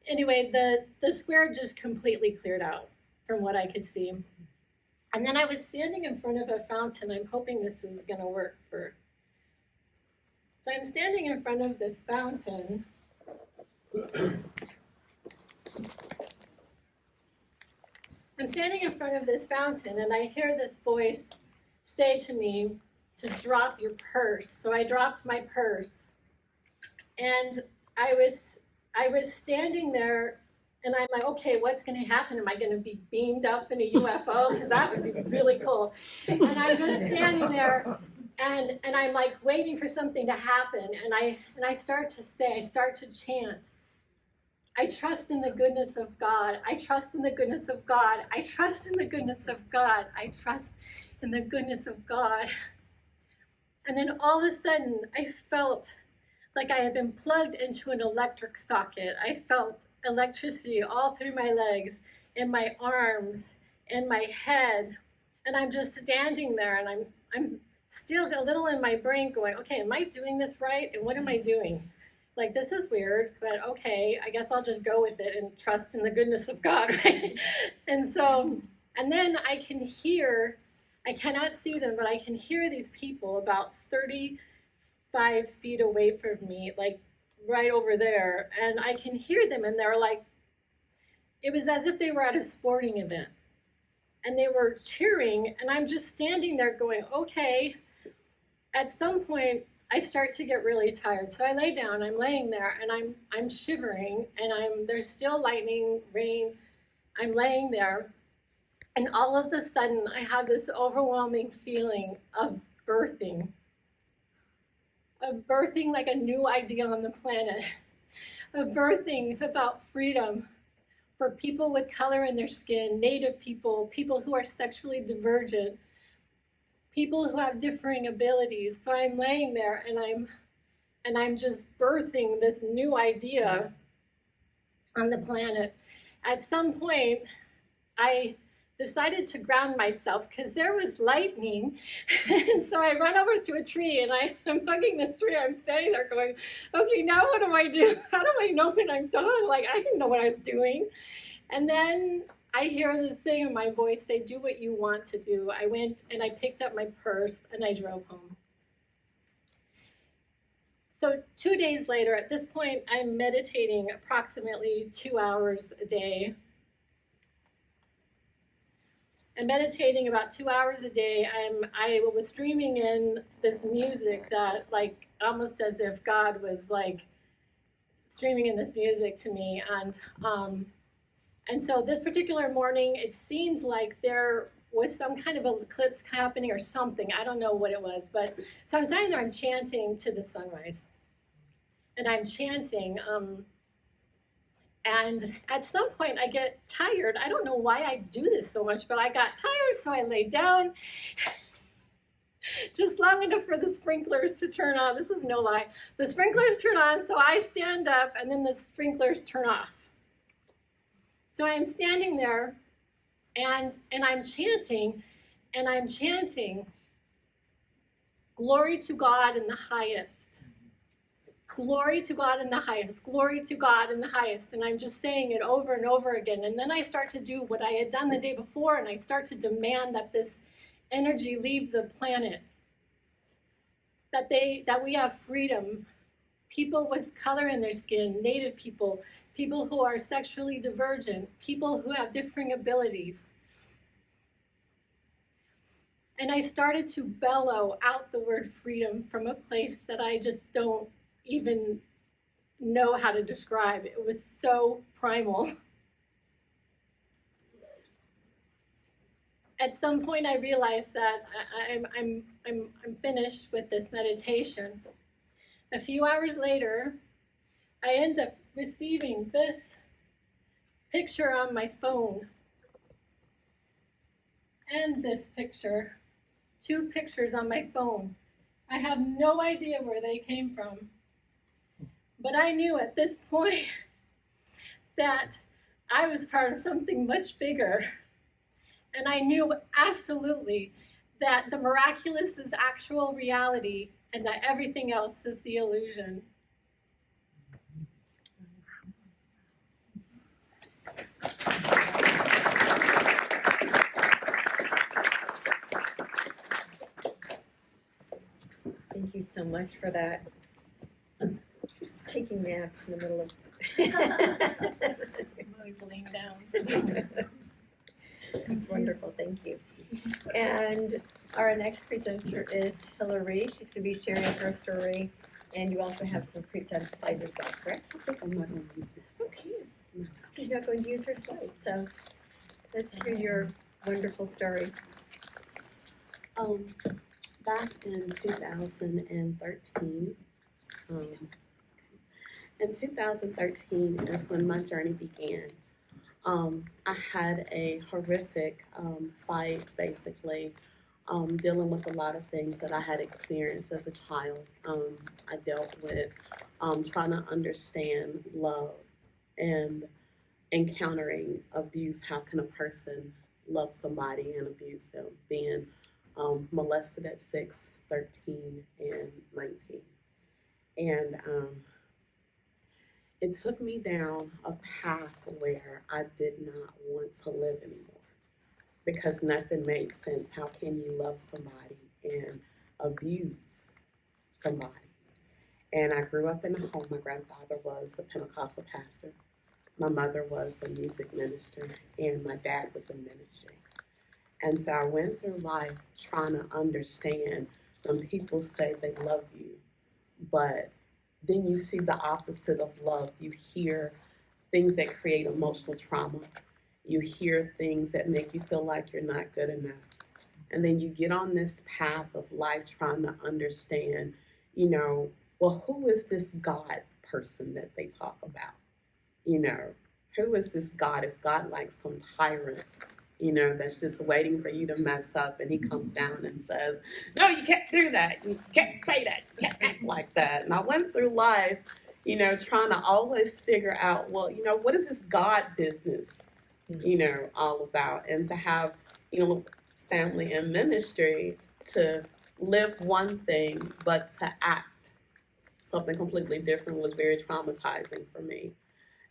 S5: anyway, the square just completely cleared out from what I could see. And then I was standing in front of a fountain. I'm hoping this is going to work So I'm standing in front of this fountain. I'm standing in front of this fountain, and I hear this voice say to me to drop your purse. So I dropped my purse, and I was standing there, and I'm like, okay, what's going to happen? Am I going to be beamed up in a UFO? Because that would be really cool. And I'm just standing there, and I'm like waiting for something to happen, and I start to chant. I trust in the goodness of God. I trust in the goodness of God. I trust in the goodness of God. I trust in the goodness of God. And then all of a sudden, I felt like I had been plugged into an electric socket. I felt electricity all through my legs, in my arms, in my head. And I'm just standing there, and I'm still a little in my brain going, okay, am I doing this right? And what am I doing? Like, this is weird, but okay, I guess I'll just go with it and trust in the goodness of God, right? And then I cannot see them, but I can hear these people about 35 feet away from me, like right over there. And I can hear them, and they're like, it was as if they were at a sporting event. And they were cheering, and I'm just standing there going, okay. At some point, I start to get really tired. So I lay down, I'm laying there, and I'm shivering, and there's still lightning, rain. I'm laying there, and all of a sudden I have this overwhelming feeling of birthing like a new idea on the planet, of birthing about freedom for people with color in their skin, Native people, people who are sexually divergent, people who have differing abilities. So I'm laying there, and I'm just birthing this new idea on the planet. At some point, I decided to ground myself because there was lightning. And so I run over to a tree, and I'm hugging this tree. I'm standing there going, okay, now what do I do? How do I know when I'm done? Like, I didn't know what I was doing. And then I hear this thing in my voice say, do what you want to do. I went and I picked up my purse, and I drove home. So 2 days later, at this point, I'm meditating approximately 2 hours a day. I'm meditating about 2 hours a day. I was streaming in this music that, like, almost as if God was like streaming in this music to me. And so this particular morning, it seemed like there was some kind of eclipse happening or something. I don't know what it was, but so I'm standing there, I'm chanting to the sunrise. And I'm chanting, and at some point I get tired. I don't know why I do this so much, but I got tired, so I laid down just long enough for the sprinklers to turn on. This is no lie. The sprinklers turn on, so I stand up, and then the sprinklers turn off. So I'm standing there, and I'm chanting, glory to God in the highest. Glory to God in the highest. Glory to God in the highest. And I'm just saying it over and over again. And then I start to do what I had done the day before, and I start to demand that this energy leave the planet. that we have freedom. People with color in their skin, Native people, people who are sexually divergent, people who have differing abilities. And I started to bellow out the word freedom from a place that I just don't even know how to describe. It was so primal. At some point, I realized that I'm finished with this meditation. A few hours later, I end up receiving this picture on my phone and this picture, 2 pictures on my phone. I have no idea where they came from, but I knew at this point that I was part of something much bigger. And I knew absolutely that the miraculous is actual reality and that everything else is the illusion.
S1: Thank you so much for that. Taking naps in the middle of.
S5: I'm always laying down.
S1: That's wonderful, thank you. And our next presenter is Hillary. She's going to be sharing her story, and you also have some present slides as well, correct?
S6: I think I'm not going to use this.
S1: Okay. She's not going to use her slides, so let's hear your wonderful story.
S6: Back in 2013, is when my journey began. I had a horrific fight, basically, dealing with a lot of things that I had experienced as a child. I dealt with trying to understand love and encountering abuse. How can a person love somebody and abuse them? Being molested at 6, 13, and 19. And it took me down a path where I did not want to live anymore because nothing made sense. How can you love somebody and abuse somebody? And I grew up in a home. My grandfather was a Pentecostal pastor. My mother was a music minister, and my dad was in ministry. And so I went through life trying to understand when people say they love you, but then you see the opposite of love. You hear things that create emotional trauma. You hear things that make you feel like you're not good enough. And then you get on this path of life trying to understand, well, who is this God person that they talk about? Who is this God? Is God like some tyrant, that's just waiting for you to mess up, and he comes down and says, no, you can't do that. You can't say that. You can't act like that. And I went through life, trying to always figure out, well, what is this God business, all about? And to have, family and ministry, to live one thing, but to act something completely different was very traumatizing for me.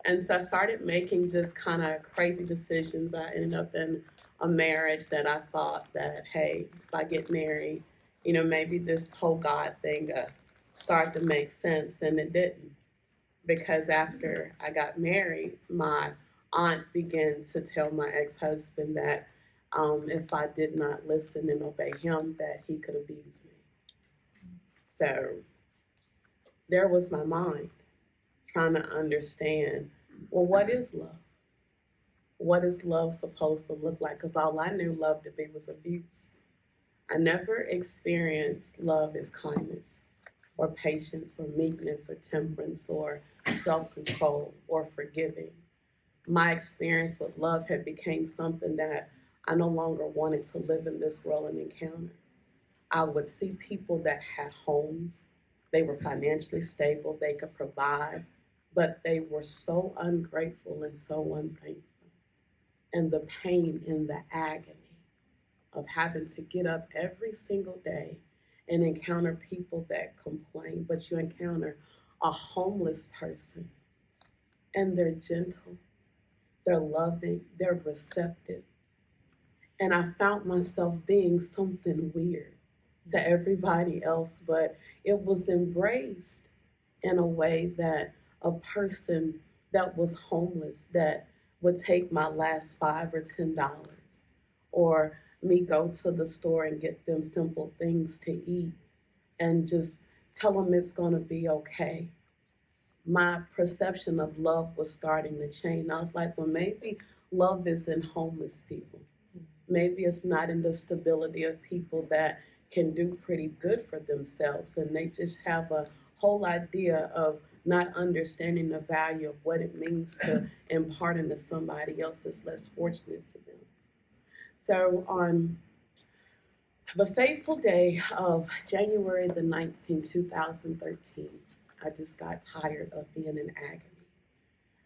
S6: And so I started making just kind of crazy decisions. I ended up in a marriage that I thought that, hey, if I get married, maybe this whole God thing start to make sense. And it didn't. Because after I got married, my aunt began to tell my ex-husband that if I did not listen and obey him, that he could abuse me. So there was my mind, trying to understand, well, what is love? What is love supposed to look like? Because all I knew love to be was abuse. I never experienced love as kindness or patience or meekness or temperance or self-control or forgiving. My experience with love had become something that I no longer wanted to live in this world and encounter. I would see people that had homes. They were financially stable, they could provide, but they were so ungrateful and so unthankful. And the pain and the agony of having to get up every single day and encounter people that complain, but you encounter a homeless person and they're gentle, they're loving, they're receptive. And I found myself being something weird to everybody else, but it was embraced in a way that a person that was homeless that would take my last $5 or $10, or me go to the store and get them simple things to eat and just tell them it's going to be okay. My perception of love was starting to change. I was like, well, maybe love is in homeless people. Maybe it's not in the stability of people that can do pretty good for themselves, and they just have a whole idea of not understanding the value of what it means to impart into somebody else that's less fortunate to them. So on the fateful day of January the 19th, 2013, I just got tired of being in agony.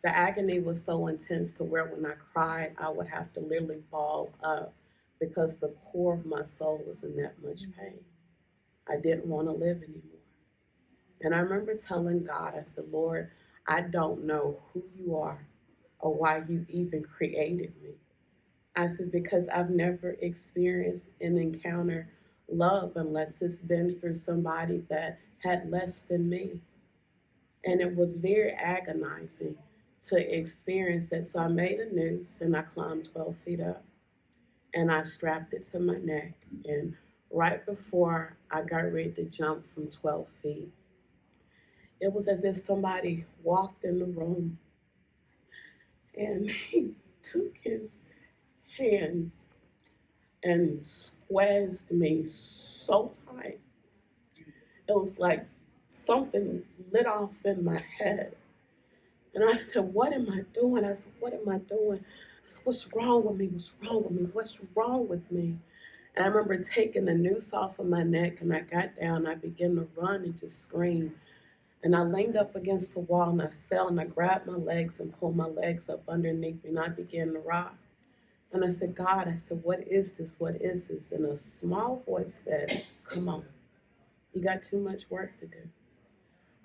S6: The agony was so intense to where when I cried, I would have to literally ball up because the core of my soul was in that much pain. I didn't want to live anymore. And I remember telling God, I said, Lord, I don't know who you are or why you even created me. I said, because I've never experienced and encountered love unless it's been through somebody that had less than me. And it was very agonizing to experience that. So I made a noose and I climbed 12 feet up and I strapped it to my neck. And right before I got ready to jump from 12 feet, it was as if somebody walked in the room and he took his hands and squeezed me so tight. It was like something lit off in my head. And I said, what am I doing? I said, what am I doing? I said, what's wrong with me? What's wrong with me? What's wrong with me? And I remember taking the noose off of my neck, and I got down, I began to run and just scream. And I leaned up against the wall and I fell and I grabbed my legs and pulled my legs up underneath me and I began to rock. And I said, God, I said, what is this? What is this? And a small voice said, come on, you got too much work to do.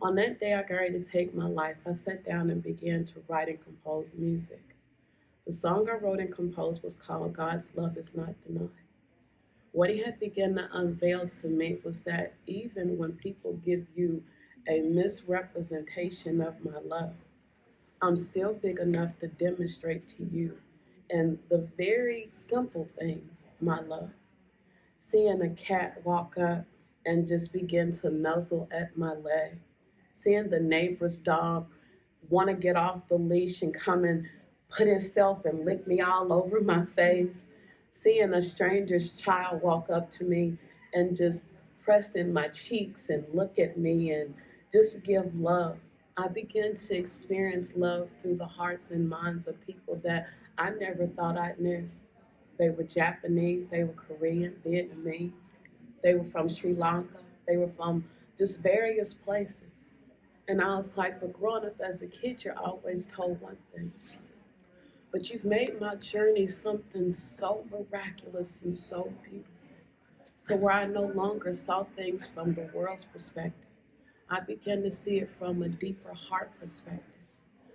S6: On that day I got ready to take my life, I sat down and began to write and compose music. The song I wrote and composed was called God's Love Is Not Denied. What he had begun to unveil to me was that even when people give you a misrepresentation of my love, I'm still big enough to demonstrate to you in the very simple things my love. Seeing a cat walk up and just begin to nuzzle at my leg. Seeing the neighbor's dog want to get off the leash and come and put himself and lick me all over my face. Seeing a stranger's child walk up to me and just press in my cheeks and look at me and just give love. I began to experience love through the hearts and minds of people that I never thought I knew. They were Japanese, they were Korean, Vietnamese, they were from Sri Lanka, they were from just various places. And I was like, but growing up as a kid, you're always told one thing. But you've made my journey something so miraculous and so beautiful. So where I no longer saw things from the world's perspective, I began to see it from a deeper heart perspective.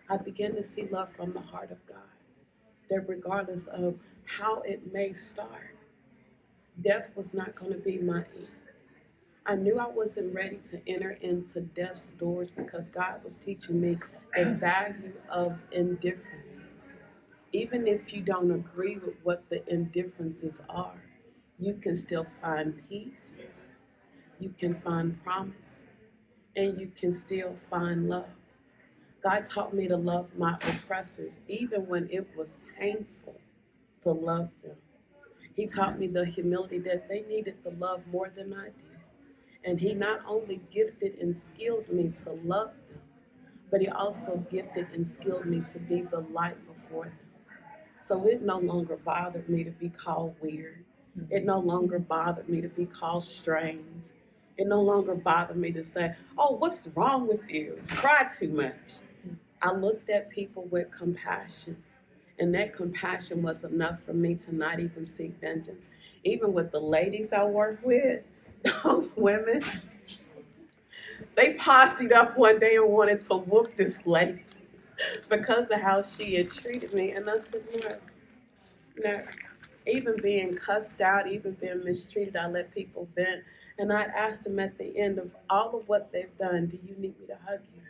S6: I began to see love from the heart of God. That regardless of how it may start, death was not going to be my end. I knew I wasn't ready to enter into death's doors because God was teaching me a value of indifferences. Even if you don't agree with what the indifferences are, you can still find peace, you can find promise, and you can still find love. God taught me to love my oppressors, even when it was painful to love them. He taught me the humility that they needed the love more than I did. And he not only gifted and skilled me to love them, but he also gifted and skilled me to be the light before them. So it no longer bothered me to be called weird. It no longer bothered me to be called strange. It no longer bothered me to say, oh, what's wrong with you? You cry too much. I looked at people with compassion, and that compassion was enough for me to not even seek vengeance. Even with the ladies I work with, those women, they posseed up one day and wanted to whoop this lady because of how she had treated me. And I said, no. Even being cussed out, even being mistreated, I let people vent. And I asked them at the end of all of what they've done, do you need me to hug you?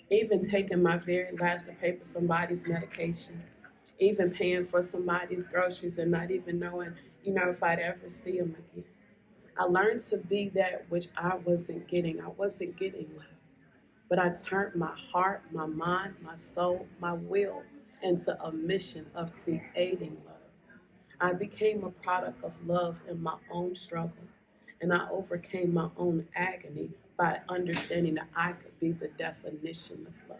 S6: Even taking my very last to pay for somebody's medication, even paying for somebody's groceries and not even knowing, if I'd ever see them again. I learned to be that which I wasn't getting. I wasn't getting love. But I turned my heart, my mind, my soul, my will into a mission of creating love. I became a product of love in my own struggle, and I overcame my own agony by understanding that I could be the definition of love.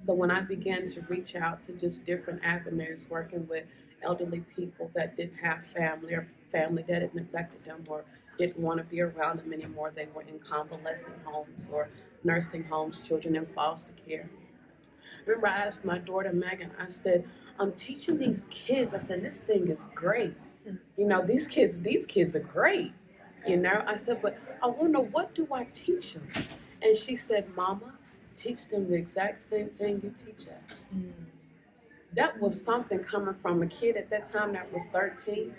S6: So when I began to reach out to just different avenues, working with elderly people that didn't have family or family that had neglected them or didn't want to be around them anymore, they were in convalescent homes or nursing homes, children in foster care. Remember, I asked my daughter Megan, I said, I'm teaching these kids. I said, this thing is great. These kids are great. I said, but I want to know, what do I teach them? And she said, Mama, teach them the exact same thing you teach us. That was something coming from a kid at that time that was 13.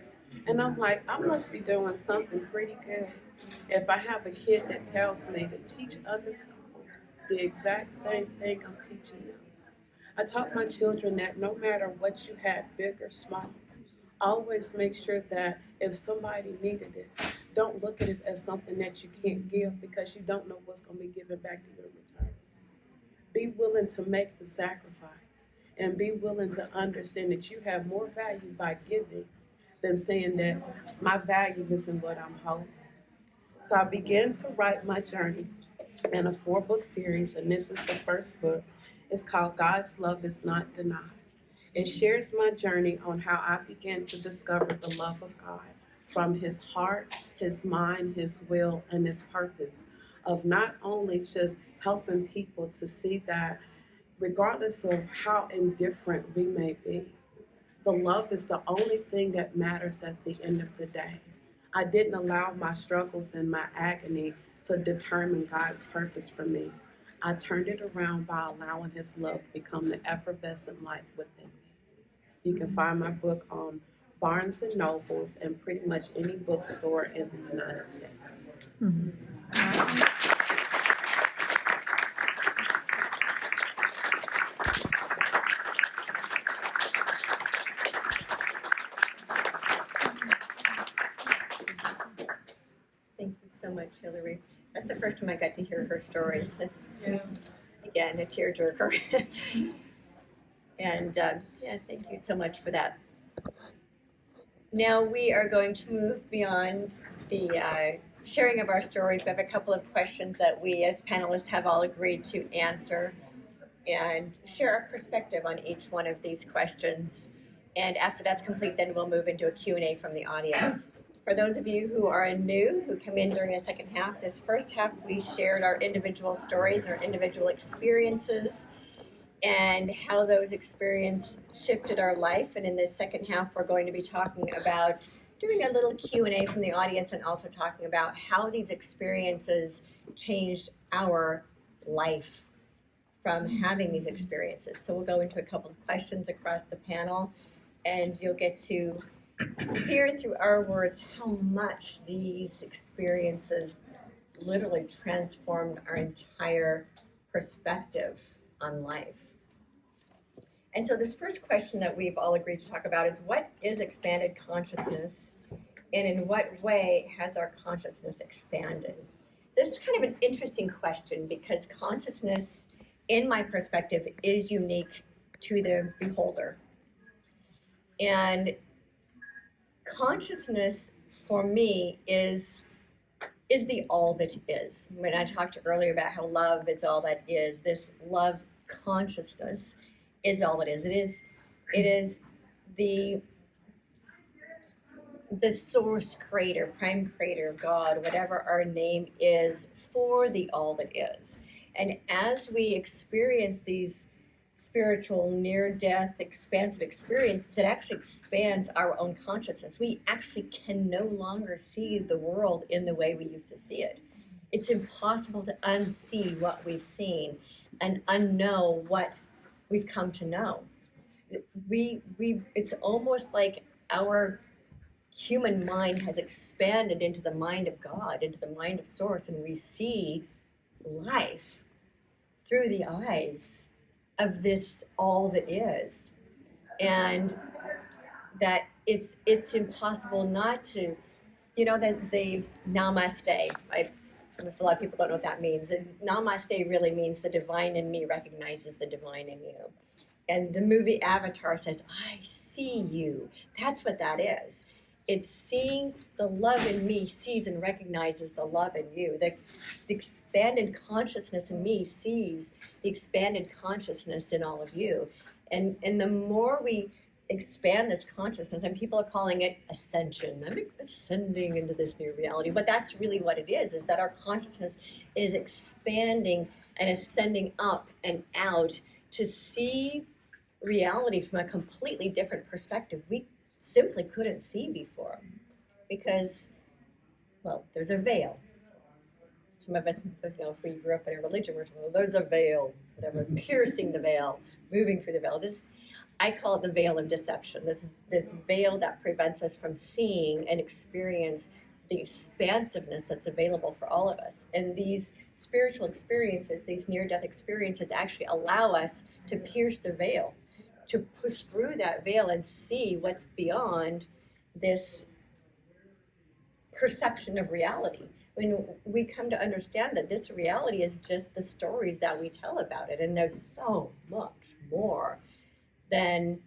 S6: And I'm like, I must be doing something pretty good if I have a kid that tells me to teach other people the exact same thing I'm teaching them. I taught my children that no matter what you had, big or small, always make sure that if somebody needed it, don't look at it as something that you can't give, because you don't know what's going to be given back to you in return. Be willing to make the sacrifice and be willing to understand that you have more value by giving than saying that my value is in what I'm holding. So I began to write my journey in a 4-book series, and this is the first book. It's called God's Love Is Not Denied. It shares my journey on how I began to discover the love of God from his heart, his mind, his will, and his purpose of not only just helping people to see that regardless of how indifferent we may be, the love is the only thing that matters at the end of the day. I didn't allow my struggles and my agony to determine God's purpose for me. I turned it around by allowing his love to become the effervescent life within me. You can find my book on Barnes and Nobles and pretty much any bookstore in the United States.
S1: Thank you so much, Hillary. That's the first time I got to hear her story. That's, again, a tearjerker. And thank you so much for that. Now we are going to move beyond the sharing of our stories. We have a couple of questions that we as panelists have all agreed to answer and share our perspective on each one of these questions. And after that's complete, then we'll move into a Q&A from the audience. For those of you who are new, who come in during the second half, this first half we shared our individual stories and our individual experiences and how those experiences shifted our life. And in this second half, we're going to be talking about doing a little Q&A from the audience and also talking about how these experiences changed our life from having these experiences. So we'll go into a couple of questions across the panel, and you'll get to hear through our words how much these experiences literally transformed our entire perspective on life. And so this first question that we've all agreed to talk about is, what is expanded consciousness, and in what way has our consciousness expanded? This is kind of an interesting question because consciousness, in my perspective, is unique to the beholder. And consciousness, for me, is the all that is. When I talked earlier about how love is all that is, this love consciousness is all it is. It is the source creator, prime creator, God, whatever our name is, for the all that is. And as we experience these spiritual, near-death, expansive experiences, it actually expands our own consciousness. We actually can no longer see the world in the way we used to see it. It's impossible to unsee what we've seen and unknow what we've come to know. It's almost like our human mind has expanded into the mind of God, into the mind of Source, and we see life through the eyes of this all that is. And that it's impossible not to, that the namaste. A lot of people don't know what that means. And namaste really means the divine in me recognizes the divine in you. And the movie Avatar says, I see you. That's what that is. It's seeing the love in me, sees and recognizes the love in you. The expanded consciousness in me sees the expanded consciousness in all of you. And the more we expand this consciousness, and people are calling it ascension. I'm ascending into this new reality, but that's really what it is that our consciousness is expanding and ascending up and out to see reality from a completely different perspective we simply couldn't see before, because, well, there's a veil. Some of us, if we grew up in a religion, we're told, there's a veil, whatever, piercing the veil, moving through the veil. I call it the veil of deception, this veil that prevents us from seeing and experience the expansiveness that's available for all of us. And these spiritual experiences, these near-death experiences, actually allow us to pierce the veil, to push through that veil and see what's beyond this perception of reality. When we come to understand that this reality is just the stories that we tell about it, and there's so much more than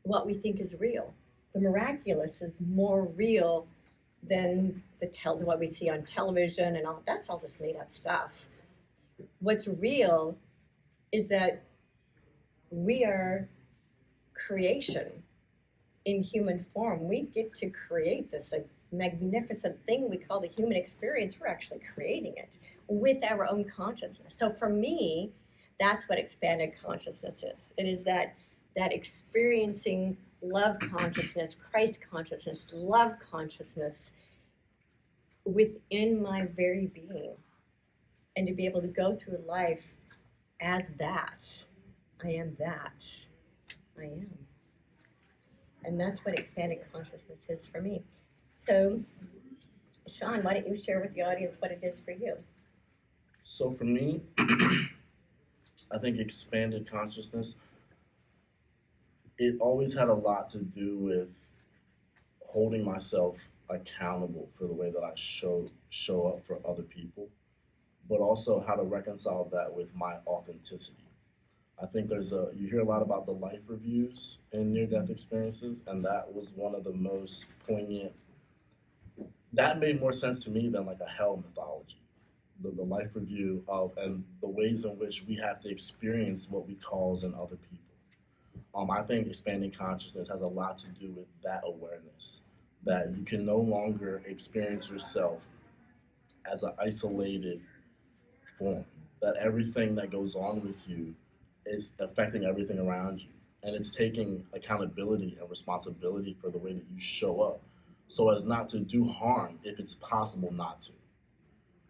S1: what we think is real. The miraculous is more real than what we see on television, and all that's all just made up stuff. What's real is that we are creation in human form. We get to create this magnificent thing we call the human experience. We're actually creating it with our own consciousness. So for me, that's what expanded consciousness is. It is that experiencing love consciousness, Christ consciousness, love consciousness within my very being. And to be able to go through life as that. I am that. I am. And that's what expanded consciousness is for me. So, Sean, why don't you share with the audience what it is for you?
S2: So for me, I think expanded consciousness, it always had a lot to do with holding myself accountable for the way that I show up for other people, but also how to reconcile that with my authenticity. I think you hear a lot about the life reviews in near-death experiences, and that was one of the most poignant. That made more sense to me than like a hell mythology. The life review and the ways in which we have to experience what we cause in other people. I think expanding consciousness has a lot to do with that awareness, that you can no longer experience yourself as an isolated form, that everything that goes on with you is affecting everything around you. And it's taking accountability and responsibility for the way that you show up so as not to do harm if it's possible not to.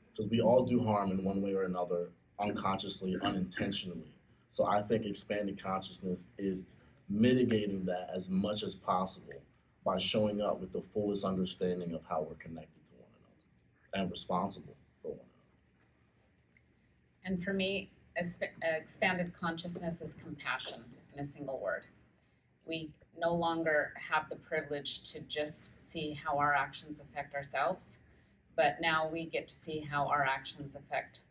S2: Because we all do harm in one way or another, unconsciously, unintentionally. So I think expanded consciousness is mitigating that as much as possible by showing up with the fullest understanding of how we're connected to one another and responsible for one another.
S4: And for me, expanded consciousness is compassion in a single word. We no longer have the privilege to just see how our actions affect ourselves, but now we get to see how our actions affect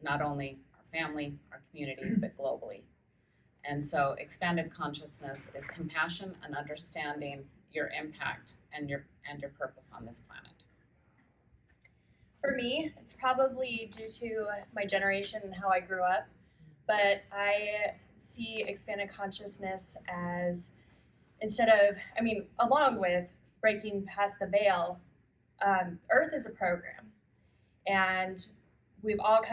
S4: not only our family, our community, but globally. And so expanded consciousness is compassion and understanding your impact and your purpose on this planet.
S3: For me, it's probably due to my generation and how I grew up, but I see expanded consciousness as along with breaking past the veil, Earth is a program, and we've all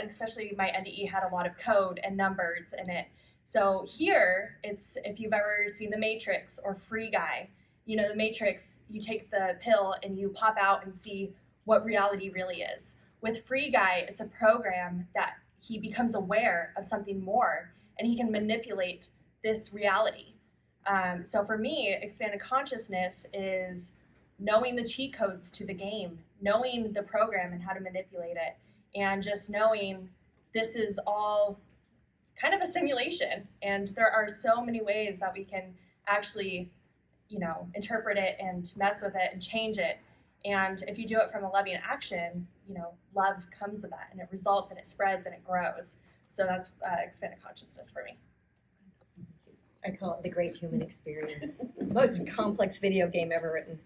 S3: especially my NDE had a lot of code and numbers in it. So here, it's, if you've ever seen The Matrix or Free Guy, The Matrix, you take the pill and you pop out and see what reality really is. With Free Guy, it's a program that he becomes aware of something more, and he can manipulate this reality. So for me, expanded consciousness is knowing the cheat codes to the game, knowing the program and how to manipulate it, and just knowing this is all kind of a simulation. And there are so many ways that we can actually, interpret it and mess with it and change it. And if you do it from a loving action, love comes of that, and it results and it spreads and it grows. So that's expanded consciousness for me.
S1: I call it the great human experience. Most complex video game ever written.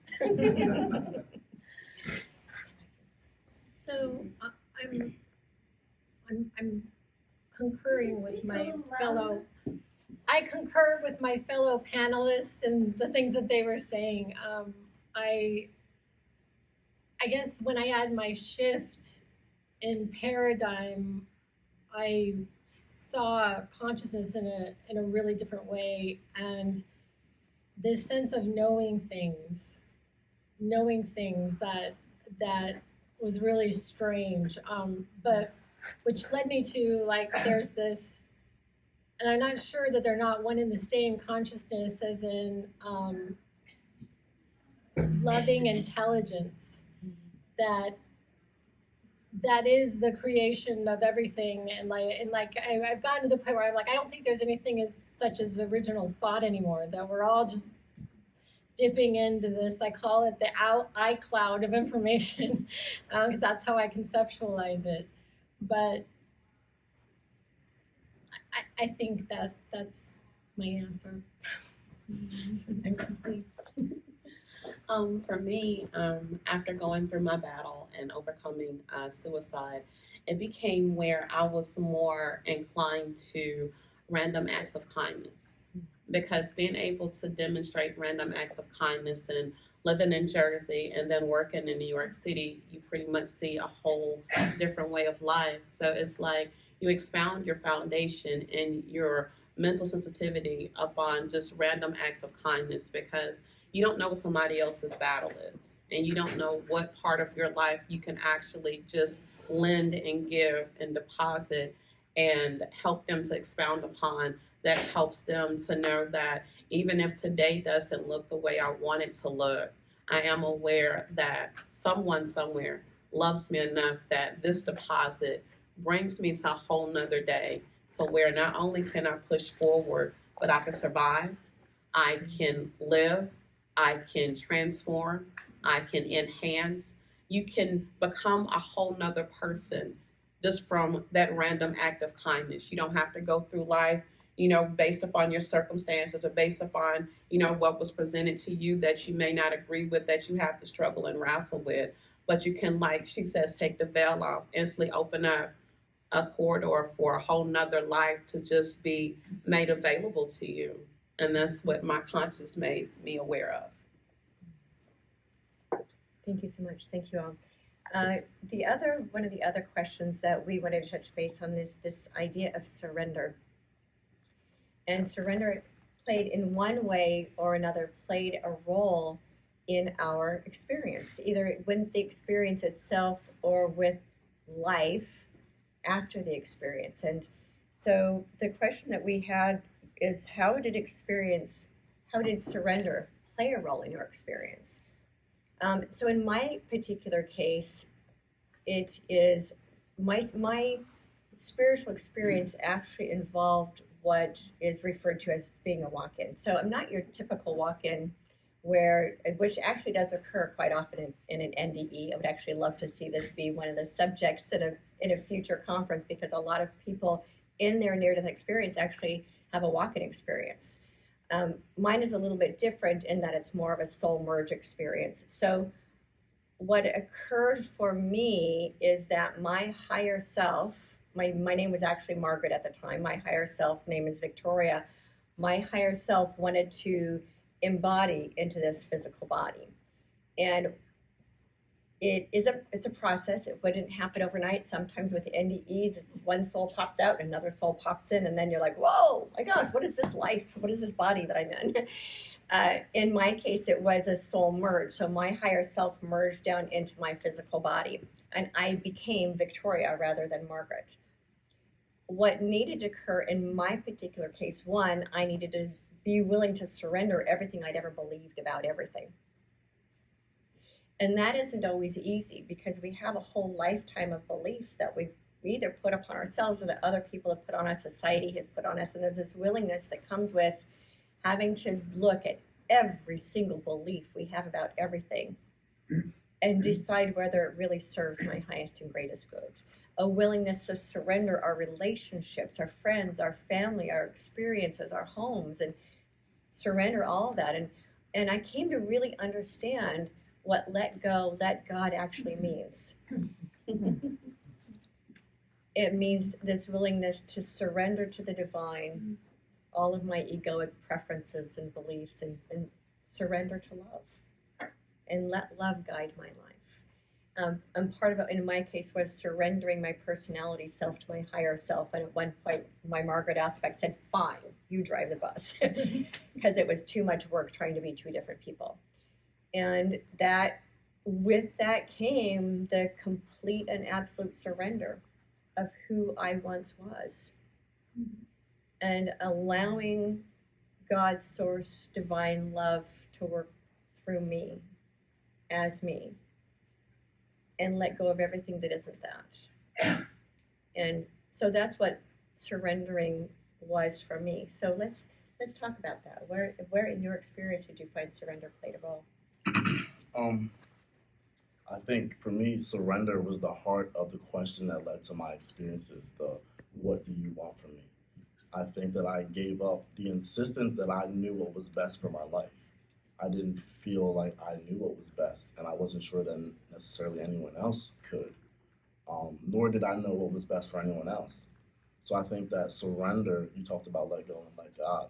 S5: So I'm concurring with my fellow. I concur with my fellow panelists and the things that they were saying. I guess when I had my shift in paradigm, I saw consciousness in a really different way, and this sense of knowing things that was really strange. But which led me to there's this, and I'm not sure that they're not one in the same consciousness as in loving intelligence, that is the creation of everything, and I've gotten to the point where I'm I don't think there's anything as such as original thought anymore, that we're all just dipping into this. I call it the iCloud of information, because that's how I conceptualize it. But I think that's my answer. I'm complete.
S6: For me, after going through my battle and overcoming suicide, it became where I was more inclined to random acts of kindness. Because being able to demonstrate random acts of kindness and living in Jersey and then working in New York City, you pretty much see a whole different way of life. So it's like you expound your foundation and your mental sensitivity upon just random acts of kindness, because you don't know what somebody else's battle is, and you don't know what part of your life you can actually just lend and give and deposit and help them to expound upon, that helps them to know that even if today doesn't look the way I want it to look, I am aware that someone somewhere loves me enough that this deposit brings me to a whole nother day. So where not only can I push forward, but I can survive, I can live, I can transform, I can enhance. You can become a whole nother person just from that random act of kindness. You don't have to go through life, based upon your circumstances or based upon, what was presented to you that you may not agree with, that you have to struggle and wrestle with. But you can, like she says, take the veil off, instantly open up a corridor for a whole nother life to just be made available to you. And that's what my conscience made me aware of.
S1: Thank you so much. Thank you all. One of the other questions that we wanted to touch base on is this idea of surrender. And surrender played in one way or another played a role in our experience, either with the experience itself or with life after the experience. And so the question that we had is, how did surrender play a role in your experience? So in my particular case, it is my spiritual experience actually involved what is referred to as being a walk-in. So I'm not your typical walk-in, which actually does occur quite often in an NDE. I would actually love to see this be one of the subjects in a future conference, because a lot of people in their near-death experience actually have a walk-in experience. Mine is a little bit different in that it's more of a soul merge experience. So what occurred for me is that my higher self, my name was actually Margaret at the time, my higher self name is Victoria, my higher self wanted to embody into this physical body. And it's a process. It wouldn't happen overnight. Sometimes with NDEs, it's one soul pops out, another soul pops in, and then you're like, whoa, my gosh, what is this life? What is this body that I'm in? In my case, it was a soul merge. So my higher self merged down into my physical body, and I became Victoria rather than Margaret. What needed to occur in my particular case, one, I needed to be willing to surrender everything I'd ever believed about everything. And that isn't always easy because we have a whole lifetime of beliefs that we either put upon ourselves or that other people have put on us, society has put on us. And there's this willingness that comes with having to look at every single belief we have about everything and decide whether it really serves my highest and greatest good. A willingness to surrender our relationships, our friends, our family, our experiences, our homes, and surrender all of that. And I came to really understand what let go, let God actually means. It means this willingness to surrender to the divine all of my egoic preferences and beliefs and surrender to love and let love guide my life. And part of it, in my case, was surrendering my personality self to my higher self. And at one point, my Margaret aspect said, fine, you drive the bus, because it was too much work trying to be two different people. And that, with that came the complete and absolute surrender of who I once was. And allowing God's source, divine love to work through me, as me, and let go of everything that isn't that. And so that's what surrendering was for me. So let's talk about that. Where in your experience did you find surrender played a role?
S2: I think for me, surrender was the heart of the question that led to my experiences, the what do you want from me? I think that I gave up the insistence that I knew what was best for my life. I didn't feel like I knew what was best, and I wasn't sure that necessarily anyone else could, nor did I know what was best for anyone else. So I think that surrender, you talked about let go and let God,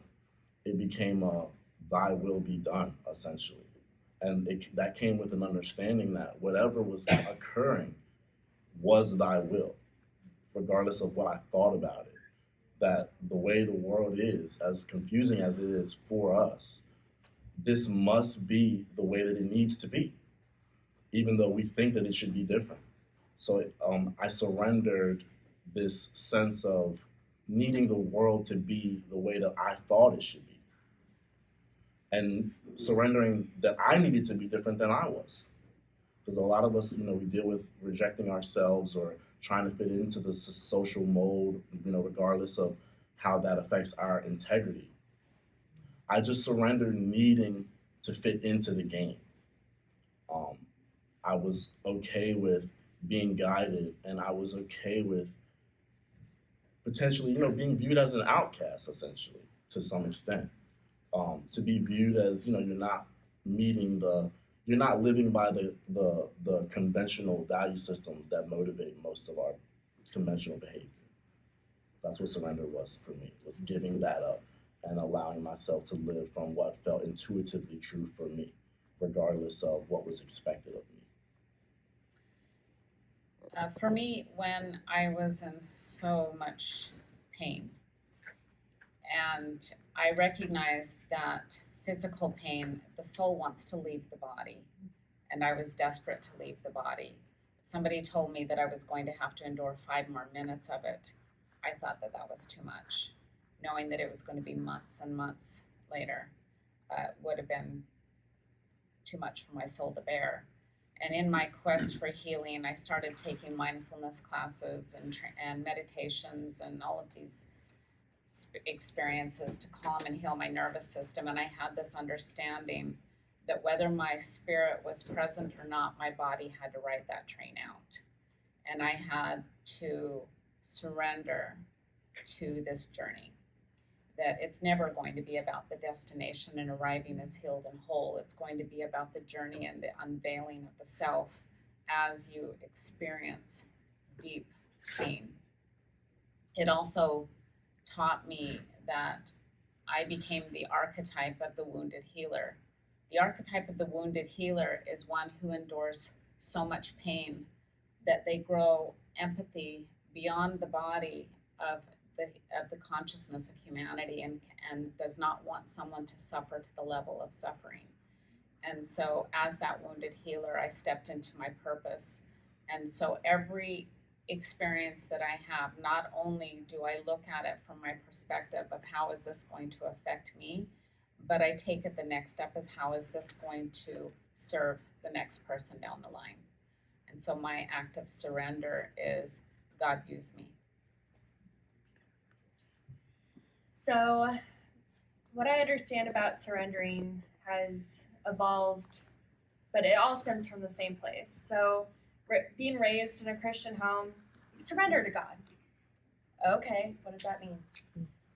S2: it became a thy will be done, essentially. And that came with an understanding that whatever was occurring was thy will, regardless of what I thought about it. That the way the world is, as confusing as it is for us, this must be the way that it needs to be, even though we think that it should be different. So I surrendered this sense of needing the world to be the way that I thought it should be, and surrendering that I needed to be different than I was. Because a lot of us, we deal with rejecting ourselves or trying to fit into the social mold, regardless of how that affects our integrity. I just surrendered needing to fit into the game. I was okay with being guided, and I was okay with potentially, being viewed as an outcast, essentially, to some extent. To be viewed as, you're not you're not living by the conventional value systems that motivate most of our conventional behavior. That's what surrender was for me, was giving that up and allowing myself to live from what felt intuitively true for me, regardless of what was expected of me.
S4: For me, when I was in so much pain, and I recognized that physical pain, the soul wants to leave the body, and I was desperate to leave the body. Somebody told me that I was going to have to endure 5 more minutes of it. I thought that was too much. Knowing that it was going to be months and months later would have been too much for my soul to bear. And in my quest for healing, I started taking mindfulness classes and meditations and all of these experiences to calm and heal my nervous system. And I had this understanding that whether my spirit was present or not, my body had to ride that train out. And I had to surrender to this journey. That it's never going to be about the destination and arriving as healed and whole. It's going to be about the journey and the unveiling of the self as you experience deep pain. It also taught me that I became the archetype of the wounded healer. The archetype of the wounded healer is one who endures so much pain that they grow empathy beyond the body of the consciousness of humanity and does not want someone to suffer to the level of suffering. And so as that wounded healer, I stepped into my purpose. And so every experience that I have, not only do I look at it from my perspective of how is this going to affect me, but I take it the next step is, how is this going to serve the next person down the line? And so my act of surrender is, God, use me.
S3: So, what I understand about surrendering has evolved, but it all stems from the same place. So, being raised in a Christian home, you surrender to God. Okay, what does that mean?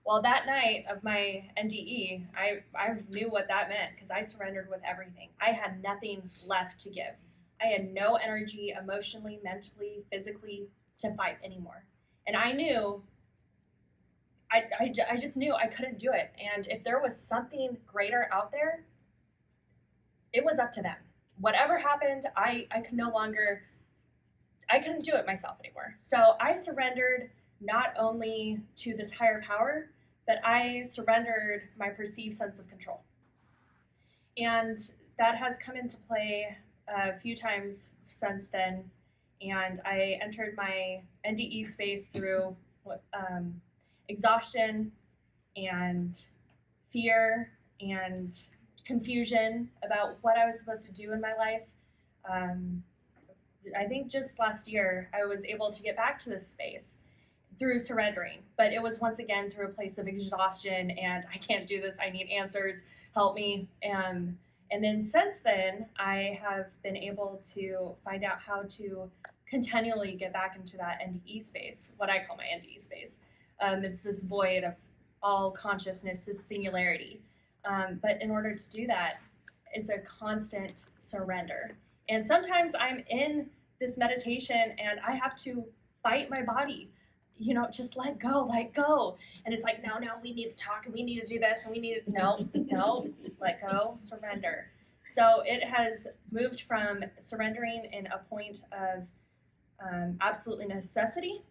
S3: Well, that night of my NDE, I knew what that meant because I surrendered with everything. I had nothing left to give. I had no energy emotionally, mentally, physically to fight anymore. And I knew, I just knew I couldn't do it. And if there was something greater out there, it was up to them. Whatever happened, I could no longer, I couldn't do it myself anymore. So I surrendered not only to this higher power, but I surrendered my perceived sense of control. And that has come into play a few times since then. And I entered my NDE space through exhaustion and fear and confusion about what I was supposed to do in my life. I think just last year I was able to get back to this space through surrendering, but it was once again through a place of exhaustion and I can't do this, I need answers, help me. And then since then, I have been able to find out how to continually get back into that NDE space, what I call my NDE space. It's this void of all consciousness, this singularity. But in order to do that, it's a constant surrender. And sometimes I'm in this meditation and I have to fight my body, just let go. And it's like, no, we need to talk and we need to do this and we need to, no, let go, surrender. So it has moved from surrendering in a point of absolutely necessity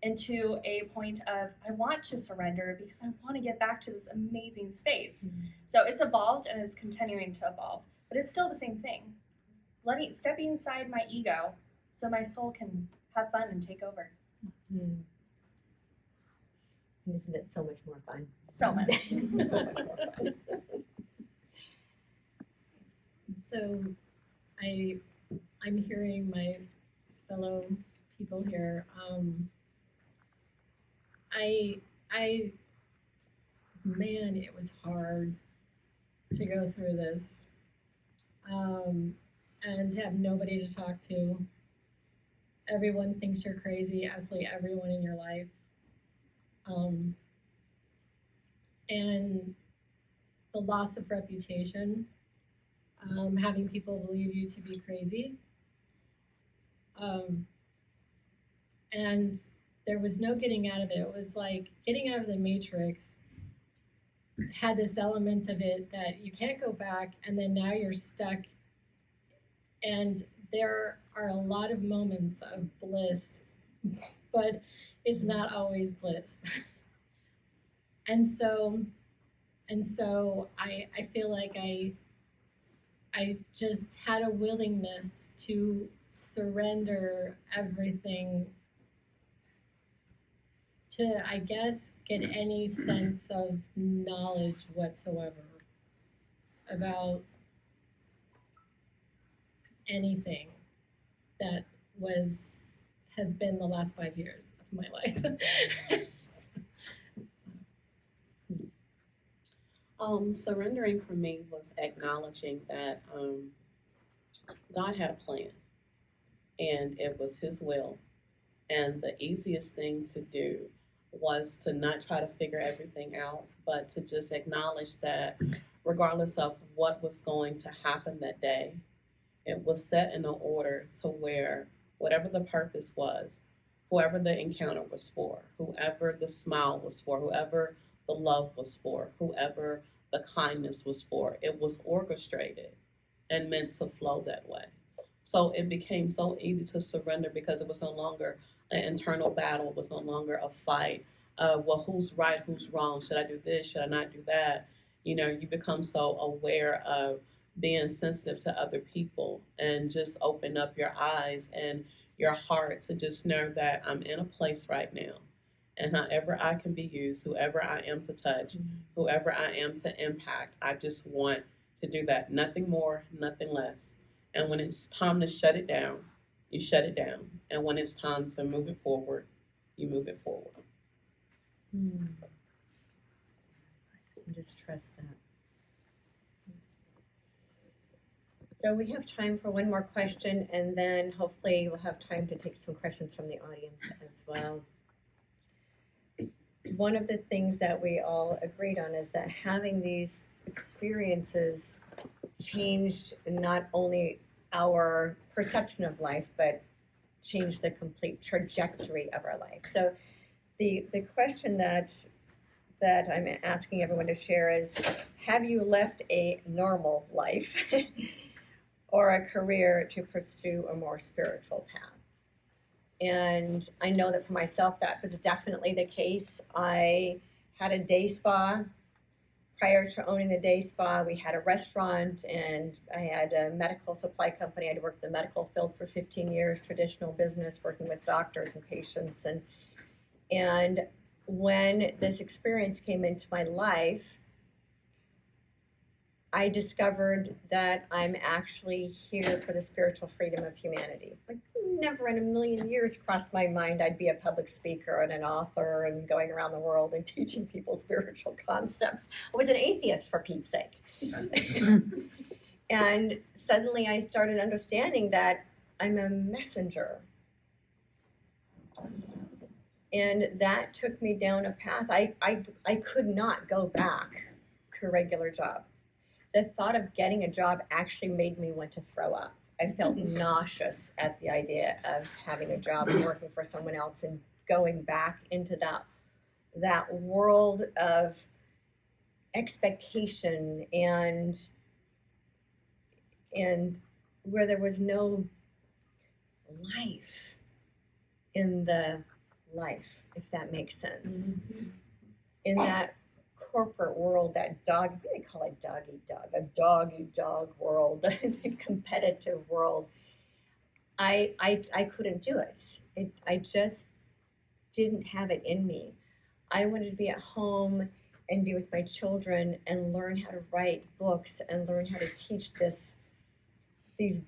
S3: into a point of, I want to surrender because I want to get back to this amazing space. Mm-hmm. So it's evolved and it's continuing to evolve, but it's still the same thing. Stepping inside my ego so my soul can have fun and take over.
S1: Mm-hmm. Isn't it so much more fun?
S3: So much.
S1: So much more fun.
S5: So I'm hearing my fellow people here. Man, it was hard to go through this. And to have nobody to talk to. Everyone thinks you're crazy, absolutely everyone in your life. And the loss of reputation, having people believe you to be crazy. And there was no getting out of it. It was like getting out of the matrix had this element of it that you can't go back, and then now you're stuck. And there are a lot of moments of bliss, but it's not always bliss. And so I feel like I just had a willingness to surrender everything to, I guess, get any sense of knowledge whatsoever about anything that has been the last 5 years of my life.
S6: Surrendering for me was acknowledging that God had a plan and it was His will. And the easiest thing to do was to not try to figure everything out, but to just acknowledge that regardless of what was going to happen that day, it was set in an order to where whatever the purpose was, whoever the encounter was for, whoever the smile was for, whoever the love was for, whoever the kindness was for, it was orchestrated and meant to flow that way. So it became so easy to surrender because it was no longer an internal battle. It was no longer a fight of, well, who's right, who's wrong? Should I do this? Should I not do that? You become so aware of being sensitive to other people and just open up your eyes and your heart to just know that I'm in a place right now And however I can be used, whoever I am to touch, whoever I am to impact, I just want to do that. Nothing more, nothing less. And when it's time to shut it down, you shut it down. And when it's time to move it forward, you move it forward.
S1: Just trust that. So we have time for one more question, and then hopefully we'll have time to take some questions from the audience as well. One of the things that we all agreed on is that having these experiences changed not only our perception of life, but changed the complete trajectory of our life. So the question that I'm asking everyone to share is, have you left a normal life or a career to pursue a more spiritual path? And I know that for myself, that was definitely the case. I had a day spa. Prior to owning the day spa, we had a restaurant, and I had a medical supply company. I'd worked in the medical field for 15 years, traditional business, working with doctors and patients. And when this experience came into my life, I discovered that I'm actually here for the spiritual freedom of humanity. Like, never in a million years crossed my mind I'd be a public speaker and an author and going around the world and teaching people spiritual concepts. I was an atheist, for Pete's sake. And suddenly I started understanding that I'm a messenger. And that took me down a path. I could not go back to a regular job. The thought of getting a job actually made me want to throw up. I felt nauseous at the idea of having a job and working for someone else and going back into that world of expectation and where there was no life in the life, if that makes sense. In that corporate world, that dog, what do they call it, a dog world, a competitive world, I couldn't do it. I just didn't have it in me. I wanted to be at home and be with my children and learn how to write books and learn how to teach these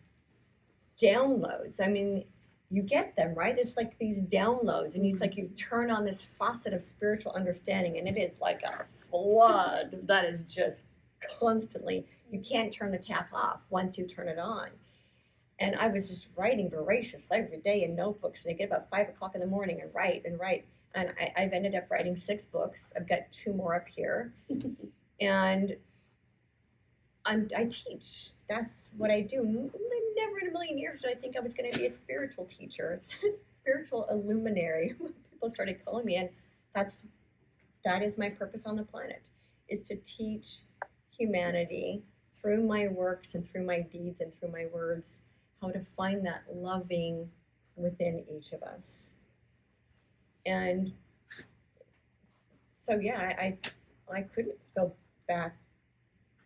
S1: downloads. I mean, you get them, right? It's like these downloads, and it's like you turn on this faucet of spiritual understanding, and it is like a flood that is just constantly, you can't turn the tap off once you turn it on. And I was just writing voraciously every day in notebooks, and I get about 5 o'clock in the morning and write. And I've ended up writing 6 books. I've got 2 more up here. And I teach. That's what I do. Never in a million years did I think I was going to be a spiritual teacher, spiritual illuminary. People started calling me, and that is my purpose on the planet, is to teach humanity through my works and through my deeds and through my words how to find that loving within each of us. And so, yeah, I couldn't go back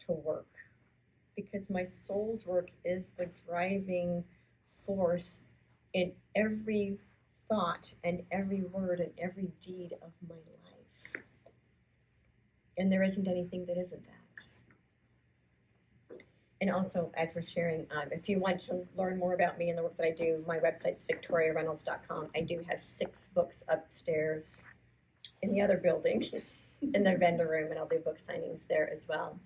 S1: to work, because my soul's work is the driving force in every thought and every word and every deed of my life. And there isn't anything that isn't that. And also, as we're sharing, if you want to learn more about me and the work that I do, my website's victoriareynolds.com. I do have 6 books upstairs in the other building, in the vendor room, and I'll do book signings there as well.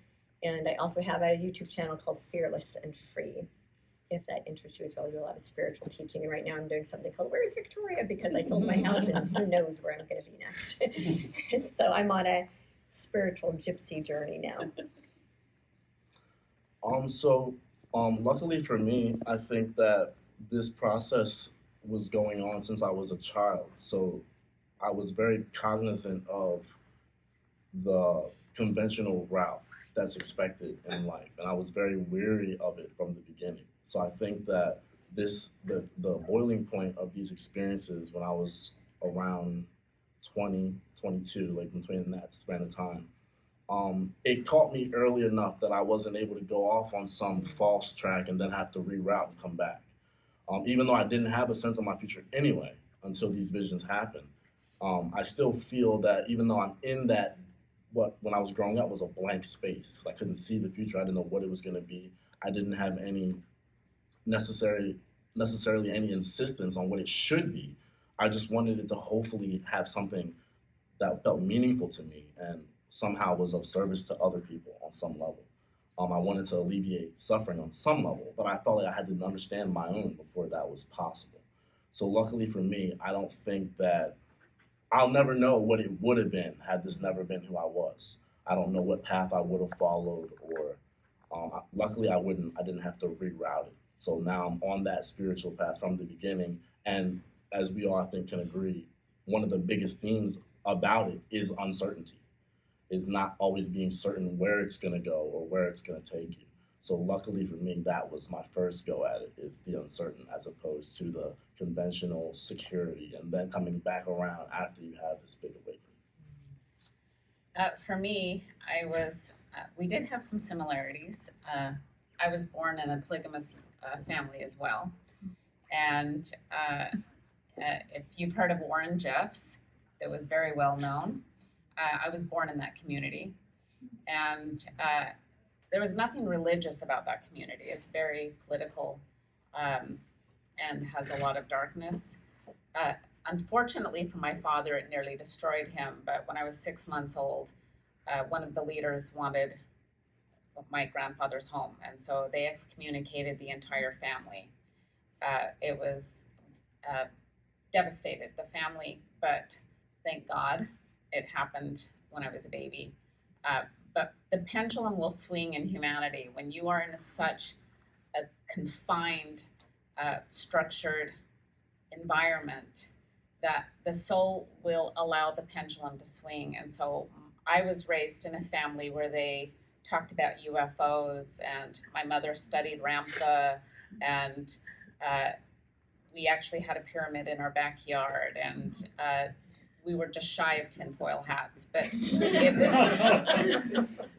S1: And I also have a YouTube channel called Fearless and Free, if that interests you as well. I do a lot of spiritual teaching, and right now I'm doing something called Where's Victoria? Because I sold my house, and who knows where I'm going to be next. So I'm on a spiritual gypsy journey now.
S2: Luckily for me, I think that this process was going on since I was a child. So I was very cognizant of the conventional route that's expected in life, and I was very weary of it from the beginning. So I think that the boiling point of these experiences when I was around 20, 22, like between that span of time, it caught me early enough that I wasn't able to go off on some false track and then have to reroute and come back. Even though I didn't have a sense of my future anyway until these visions happened. I still feel that even though I'm in that, what when I was growing up was a blank space. I couldn't see the future. I didn't know what it was going to be. I didn't have any necessary necessarily any insistence on what it should be. I just wanted it to hopefully have something that felt meaningful to me and somehow was of service to other people on some level. I wanted to alleviate suffering on some level, but I felt like I had to understand my own before that was possible. So luckily for me, I don't think that I'll never know what it would have been had this never been who I was. I don't know what path I would have followed, or luckily I didn't have to reroute it. So now I'm on that spiritual path from the beginning, and as we all I think can agree, one of the biggest themes about it is uncertainty, is not always being certain where it's going to go or where it's going to take you. So luckily for me, that was my first go at it, is the uncertain as opposed to the conventional security and then coming back around after you have this big awakening.
S4: For me, we did have some similarities. I was born in a polygamous family as well. And if you've heard of Warren Jeffs, that was very well known. I was born in that community. And there was nothing religious about that community. It's very political and has a lot of darkness. Unfortunately for my father, it nearly destroyed him. But when I was 6 months old, one of the leaders wanted my grandfather's home. And so they excommunicated the entire family. It was devastated the family, but thank God it happened when I was a baby. But the pendulum will swing in humanity when you are in such a confined, structured environment that the soul will allow the pendulum to swing. And so I was raised in a family where they talked about UFOs, and my mother studied Ramtha, and we actually had a pyramid in our backyard, and we were just shy of tinfoil hats, but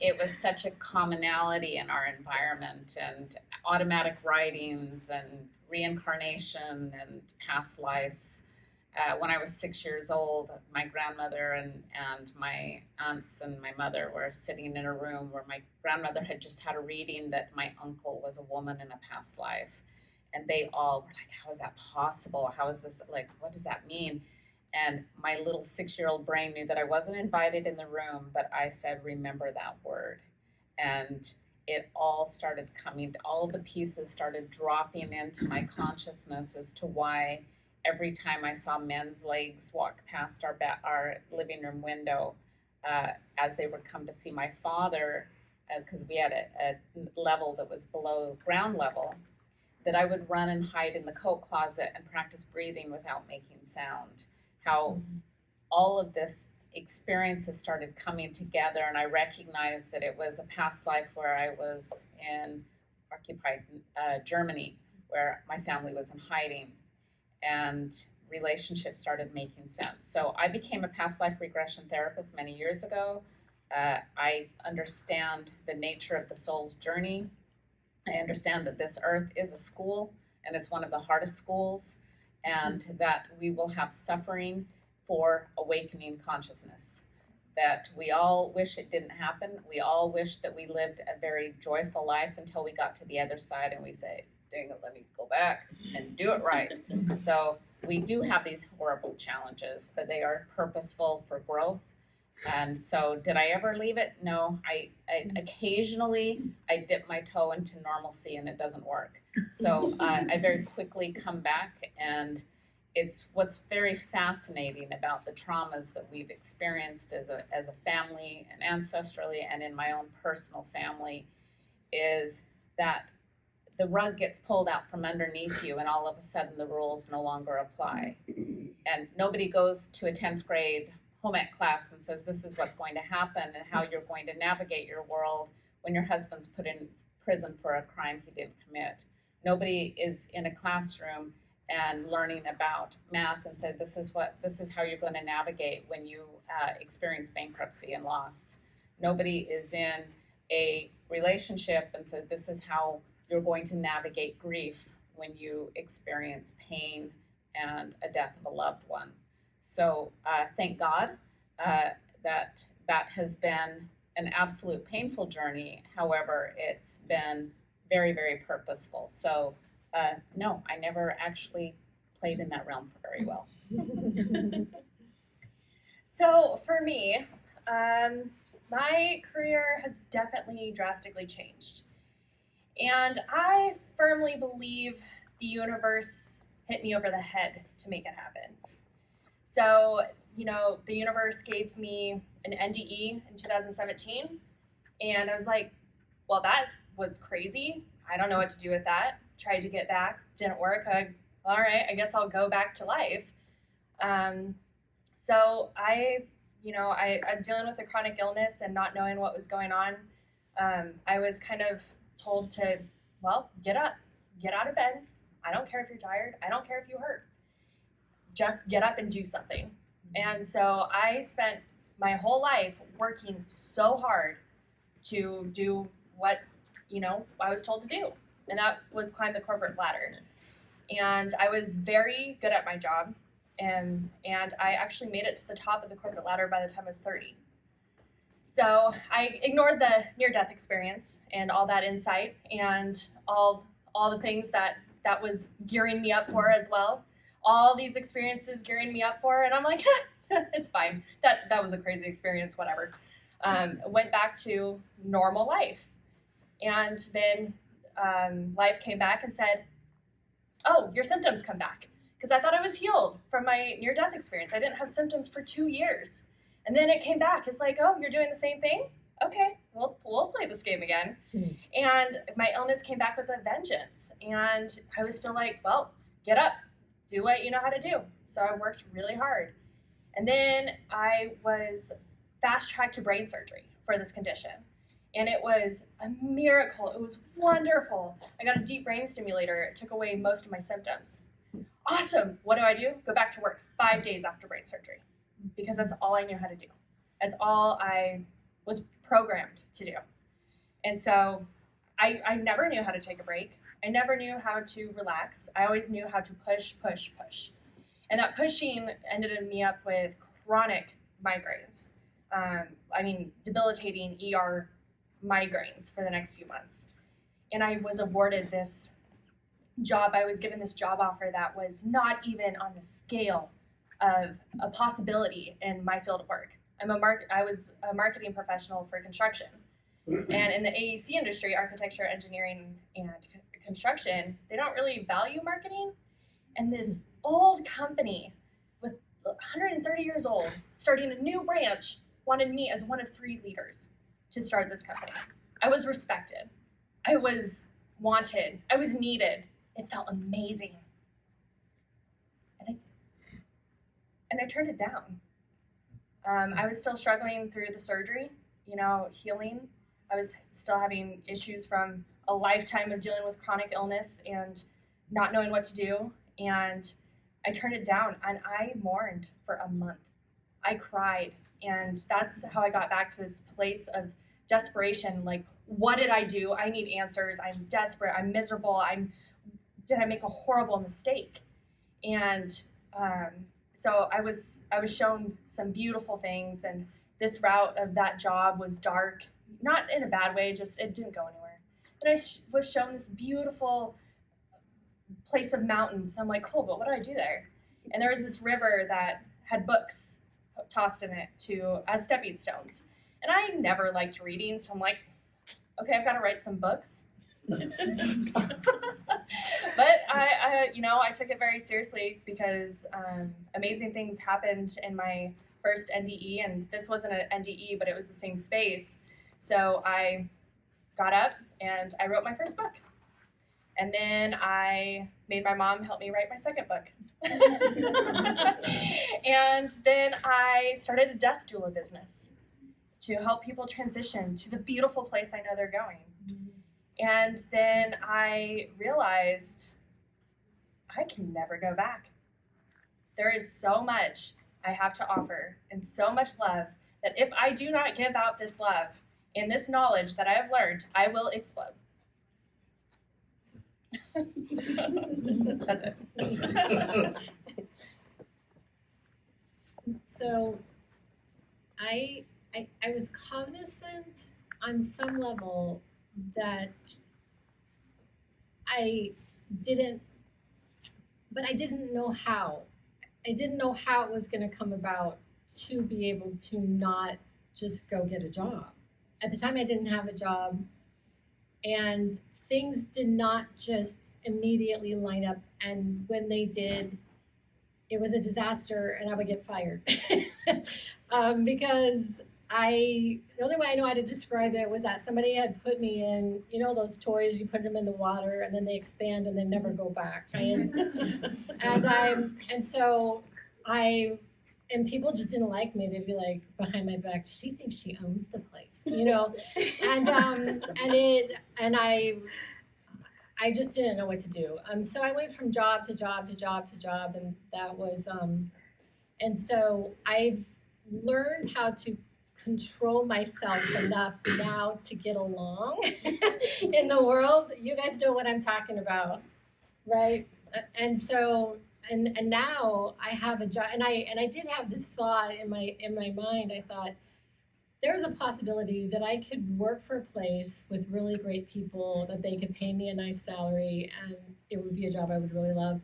S4: it was such a commonality in our environment, and automatic writings and reincarnation and past lives. When I was 6 years old, my grandmother and my aunts and my mother were sitting in a room where my grandmother had just had a reading that my uncle was a woman in a past life. And they all were like, how is that possible? How is this, like, what does that mean? And my little 6-year-old brain knew that I wasn't invited in the room, but I said, remember that word. And it all started coming, all the pieces started dropping into my consciousness as to why every time I saw men's legs walk past our living room window, as they would come to see my father, because we had a level that was below ground level, that I would run and hide in the coat closet and practice breathing without making sound. How all of this experiences started coming together, and I recognized that it was a past life where I was in occupied Germany, where my family was in hiding, and relationships started making sense. So I became a past life regression therapist many years ago. I understand the nature of the soul's journey. I understand that this earth is a school, and it's one of the hardest schools, and that we will have suffering for awakening consciousness. That we all wish it didn't happen. We all wish that we lived a very joyful life until we got to the other side and we say, dang it, let me go back and do it right. So we do have these horrible challenges, but they are purposeful for growth. And so did I ever leave it? No, I occasionally I dip my toe into normalcy and it doesn't work. So I very quickly come back, and it's what's very fascinating about the traumas that we've experienced as a family and ancestrally and in my own personal family is that the rug gets pulled out from underneath you and all of a sudden the rules no longer apply. And nobody goes to a 10th grade home ec class and says this is what's going to happen and how you're going to navigate your world when your husband's put in prison for a crime he didn't commit. Nobody is in a classroom and learning about math and said this is how you're going to navigate when you experience bankruptcy and loss. Nobody is in a relationship and said this is how you're going to navigate grief when you experience pain and a death of a loved one. So thank God that has been an absolute painful journey. However, it's been very, very purposeful. So no, I never actually played in that realm very well.
S3: So for me, my career has definitely drastically changed. And I firmly believe the universe hit me over the head to make it happen. So, the universe gave me an NDE in 2017, and I was like, well, that was crazy. I don't know what to do with that. Tried to get back, didn't work. All right, I guess I'll go back to life. So I dealing with a chronic illness and not knowing what was going on. I was kind of told to, well, get up, get out of bed. I don't care if you're tired. I don't care if you hurt. Just get up and do something. And so I spent my whole life working so hard to do what, I was told to do. And that was climb the corporate ladder. And I was very good at my job. And I actually made it to the top of the corporate ladder by the time I was 30. So I ignored the near-death experience and all that insight and all the things that was gearing me up for as well. All these experiences gearing me up for, and I'm like, it's fine. That was a crazy experience, whatever. Went back to normal life. And then life came back and said, oh, your symptoms come back. Because I thought I was healed from my near-death experience. I didn't have symptoms for 2 years. And then it came back. It's like, oh, you're doing the same thing? Okay, we'll play this game again. And my illness came back with a vengeance. And I was still like, well, get up, do what you know how to do. So I worked really hard. And then I was fast-tracked to brain surgery for this condition. And it was a miracle. It was wonderful. I got a deep brain stimulator. It took away most of my symptoms. Awesome. What do? Go back to work 5 days after brain surgery because that's all I knew how to do. That's all I was programmed to do. And so I never knew how to take a break. I never knew how to relax. I always knew how to push. And that pushing ended me up with chronic migraines. Debilitating ER migraines for the next few months. And I was awarded this job. I was given this job offer that was not even on the scale of a possibility in my field of work. I was a marketing professional for construction. And in the AEC industry, architecture, engineering, and construction, they don't really value marketing. And this old company with 130 years old, starting a new branch, wanted me as one of 3 leaders to start this company. I was respected. I was wanted. I was needed. It felt amazing. And I turned it down. I was still struggling through the surgery, healing. I was still having issues from a lifetime of dealing with chronic illness and not knowing what to do. And I turned it down and I mourned for a month. I cried. And that's how I got back to this place of desperation. Like, what did I do? I need answers. I'm desperate. I'm miserable. Did I make a horrible mistake? And so I was shown some beautiful things, and this route of that job was dark, not in a bad way, just it didn't go anywhere. And I was shown this beautiful place of mountains. I'm like, cool, but what do I do there? And there was this river that had books tossed in it as stepping stones. And I never liked reading, so I'm like, okay, I've got to write some books. But I took it very seriously because amazing things happened in my first NDE, and this wasn't an NDE, but it was the same space. So I got up and I wrote my first book. And then I made my mom help me write my second book. And then I started a death doula business to help people transition to the beautiful place I know they're going. And then I realized I can never go back. There is so much I have to offer and so much love that if I do not give out this love and this knowledge that I have learned, I will explode. That's it.
S5: So I was cognizant on some level that I didn't, but I didn't know how. I didn't know how it was going to come about to be able to not just go get a job. At the time, I didn't have a job, and things did not just immediately line up. And when they did, it was a disaster, and I would get fired because the only way I know how to describe it was that somebody had put me in, you know, those toys, you put them in the water and then they expand and they never go back. And people just didn't like me. They'd be like behind my back, she thinks she owns the place, you know? I just didn't know what to do. So I went from job to job to job to job, and that was, and so I've learned how to control myself enough now to get along in the world. You guys know what I'm talking about, right? And so, and now I have a job, and I did have this thought in my mind. I thought, there's a possibility that I could work for a place with really great people, that they could pay me a nice salary, and it would be a job I would really love.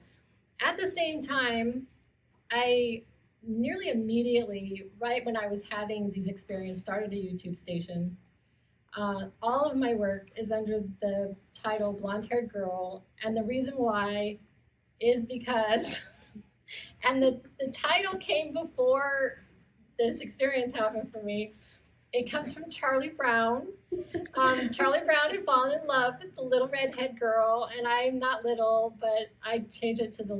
S5: At the same time, I nearly immediately, right when I was having these experiences, started a YouTube station. All of my work is under the title Blonde Haired Girl, and the reason why is because, and the title came before this experience happened for me. It comes from Charlie Brown. Charlie Brown had fallen in love with the little redhead girl, and I'm not little, but I changed it to the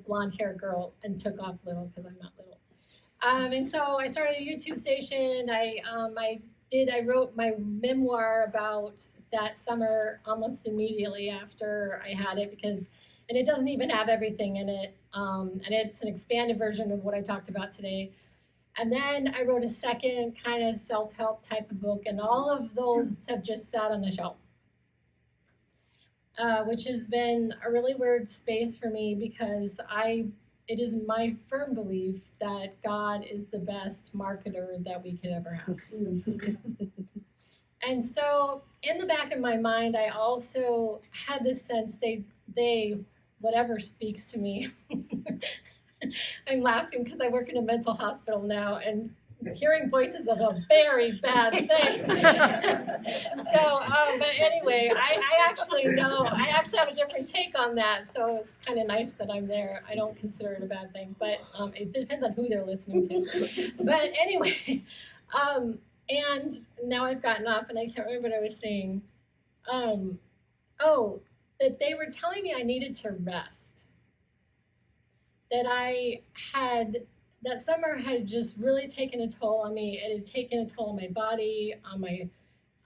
S5: blonde hair girl and took off little because I'm not little. And so I started a YouTube station. I wrote my memoir about that summer almost immediately after I had it, and it doesn't even have everything in it, and it's an expanded version of what I talked about today. And then I wrote a second kind of self-help type of book, and all of those have just sat on the shelf, which has been a really weird space for me because it is my firm belief that God is the best marketer that we could ever have. And so in the back of my mind, I also had this sense they whatever speaks to me. I'm laughing because I work in a mental hospital now, and hearing voices of a very bad thing. But anyway, I actually have a different take on that, so it's kind of nice that I'm there. I don't consider it a bad thing, but it depends on who they're listening to. But anyway, and now I've gotten off, and I can't remember what I was saying. That they were telling me I needed to rest. That summer had just really taken a toll on me. It had taken a toll on my body,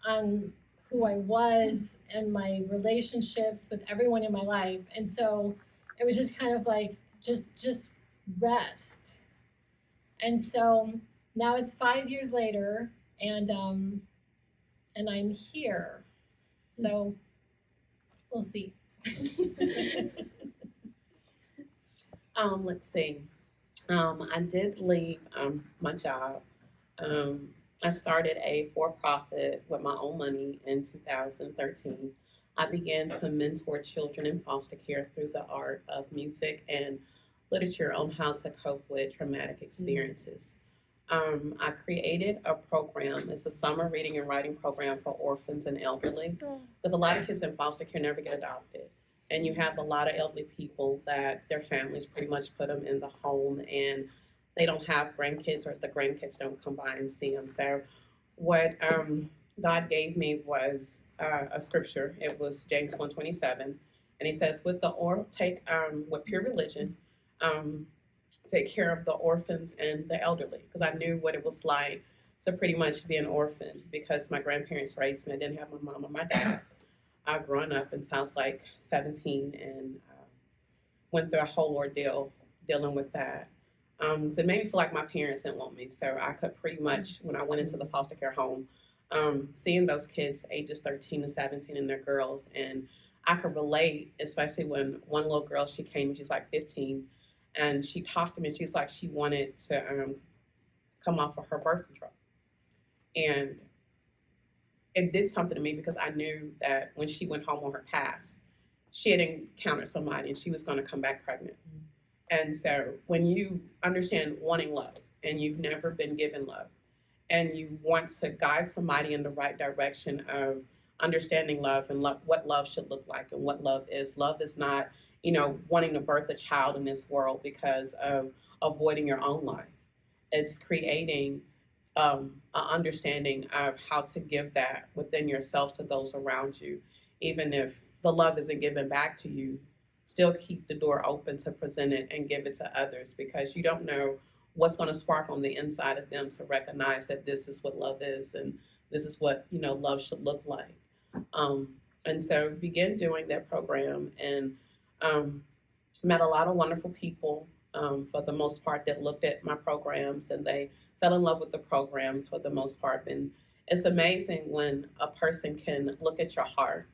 S5: on who I was, and my relationships with everyone in my life. And so it was just kind of like, just rest. And so now it's 5 years later, and I'm here. So we'll see.
S6: Let's see. I did leave my job. I started a for-profit with my own money in 2013. I began to mentor children in foster care through the art of music and literature on how to cope with traumatic experiences. I created a program. It's a summer reading and writing program for orphans and elderly, because a lot of kids in foster care never get adopted. And you have a lot of elderly people that their families pretty much put them in the home, and they don't have grandkids, or the grandkids don't come by and see them. So what God gave me was a scripture. It was James 1:27, and he says, with pure religion, take care of the orphans and the elderly, because I knew what it was like to pretty much be an orphan, because my grandparents raised me. I didn't have my mom or my dad. Growing up until I was like 17, and went through a whole ordeal dealing with that. So it made me feel like my parents didn't want me. So I could pretty much, when I went into the foster care home, seeing those kids ages 13 and 17 and they're girls, and I could relate, especially when one little girl, she came, she's like 15, And she talked to me, and she's like, she wanted to come off of her birth control. And it did something to me because I knew that when she went home on her pass, she had encountered somebody and she was going to come back pregnant. And so when you understand wanting love and you've never been given love and you want to guide somebody in the right direction of understanding love and what love should look like and what love is not, wanting to birth a child in this world because of avoiding your own life. It's creating an understanding of how to give that within yourself to those around you, even if the love isn't given back to you. Still keep the door open to present it and give it to others, because you don't know what's going to spark on the inside of them to recognize that this is what love is and this is what love should look like. And so began doing that program and met a lot of wonderful people, for the most part, that looked at my programs and they fell in love with the programs for the most part. And it's amazing when a person can look at your heart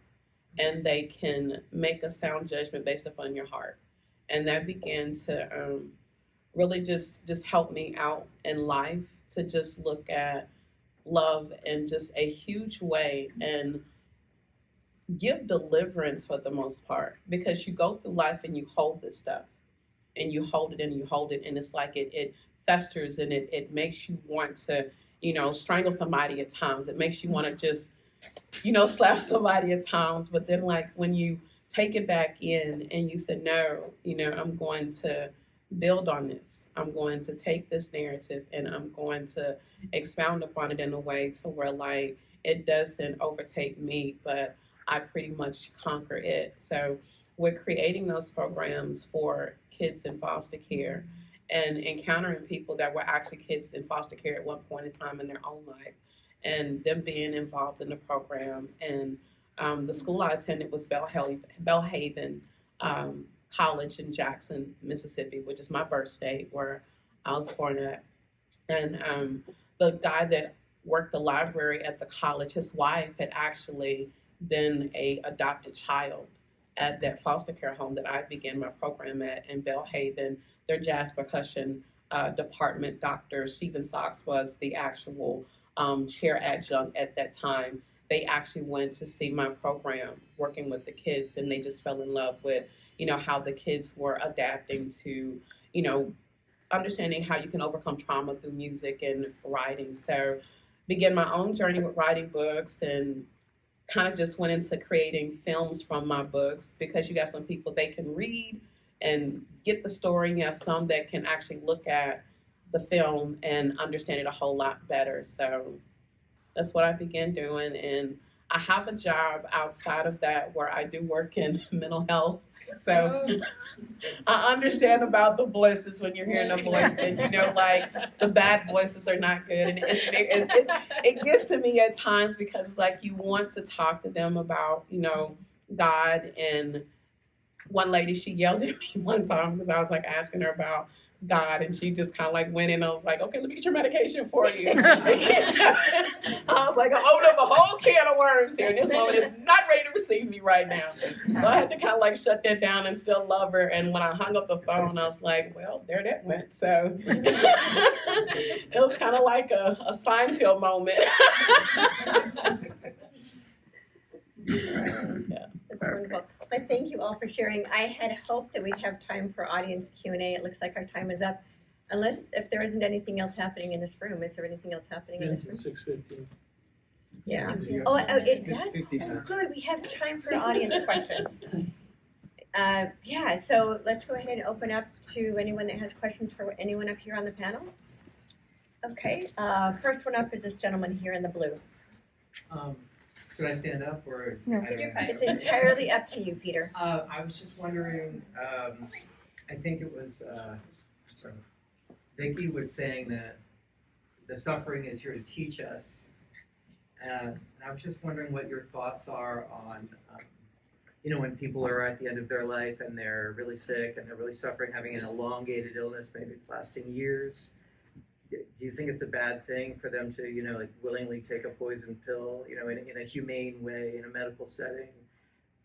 S6: and they can make a sound judgment based upon your heart. And that began to really just help me out in life to just look at love in just a huge way and give deliverance for the most part, because you go through life and you hold this stuff and you hold it and you hold it, and it's like it festers and it makes you want to, strangle somebody at times. It makes you want to just, slap somebody at times. But then, like, when you take it back in and you say, no, I'm going to build on this. I'm going to take this narrative and I'm going to expound upon it in a way to where, like, it doesn't overtake me, but I pretty much conquer it. So we're creating those programs for kids in foster care and encountering people that were actually kids in foster care at one point in time in their own life, and them being involved in the program. And the school I attended was Belhaven College in Jackson, Mississippi, which is my birth state, where I was born at. And the guy that worked the library at the college, his wife had actually been a adopted child at that foster care home that I began my program at in Belhaven. Their jazz percussion department, Dr. Stephen Socks, was the actual chair adjunct at that time. They actually went to see my program working with the kids, and they just fell in love with, how the kids were adapting to, understanding how you can overcome trauma through music and writing. So began my own journey with writing books, and kind of just went into creating films from my books, because you got some people, they can read and get the story, and you have some that can actually look at the film and understand it a whole lot better. So that's what I began doing. And I have a job outside of that where I do work in mental health. So I understand about the voices when you're hearing a voice, and like the bad voices are not good. And it gets to me at times, because like you want to talk to them about, God. And one lady, she yelled at me one time because I was like asking her about God, and she just kind of like went in. I was like, okay, let me get your medication for you. I was like, I'm opening up a whole can of worms here, and this woman is not ready to receive me right now. So I had to kind of like shut that down and still love her. And when I hung up the phone, I was like, well, there that went. So it was kind of like a Seinfeld moment.
S1: Yeah, that's wonderful. I thank you all for sharing. I had hoped that we'd have time for audience Q&A. It looks like our time is up. Unless, if there isn't anything else happening in this room, is there anything else happening in this room?
S7: 6:15.
S1: Yeah. Oh, it does? Good, we have time for audience questions. Yeah, so let's go ahead and open up to anyone that has questions for anyone up here on the panel. Okay, first one up is this gentleman here in the blue.
S7: Should I stand up or?
S1: No,
S7: I don't
S3: you're
S7: know.
S3: fine.
S1: It's entirely up to you, Peter.
S7: I was just wondering, I think it was, sorry, Vicki was saying that the suffering is here to teach us. And I was just wondering what your thoughts are on, when people are at the end of their life and they're really sick and they're really suffering, having an elongated illness, maybe it's lasting years. Do you think it's a bad thing for them to, like willingly take a poison pill, in a humane way, in a medical setting,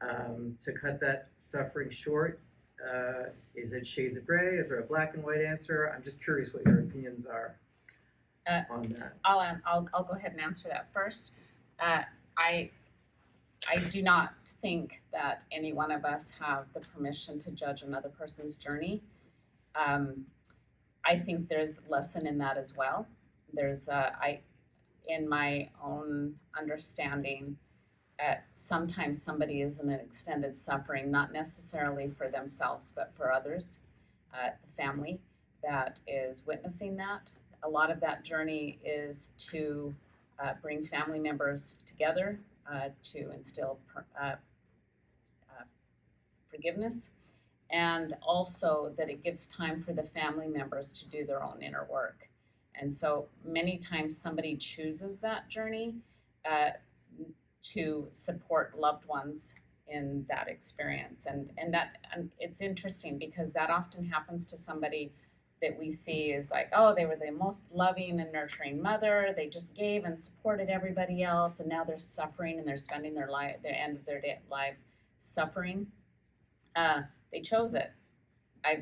S7: to cut that suffering short? Is it shades of gray? Is there a black and white answer? I'm just curious what your opinions are on that.
S4: I'll go ahead and answer that first. I do not think that any one of us have the permission to judge another person's journey. I think there's lesson in that as well. There's in my own understanding, sometimes somebody is in an extended suffering, not necessarily for themselves, but for others, the family that is witnessing that. A lot of that journey is to bring family members together, to instill forgiveness, and also that it gives time for the family members to do their own inner work. And so many times somebody chooses that journey to support loved ones in that experience. And it's interesting because that often happens to somebody that we see is like, oh, they were the most loving and nurturing mother. They just gave and supported everybody else, and now they're suffering and they're spending their end of their life suffering. They chose it. I've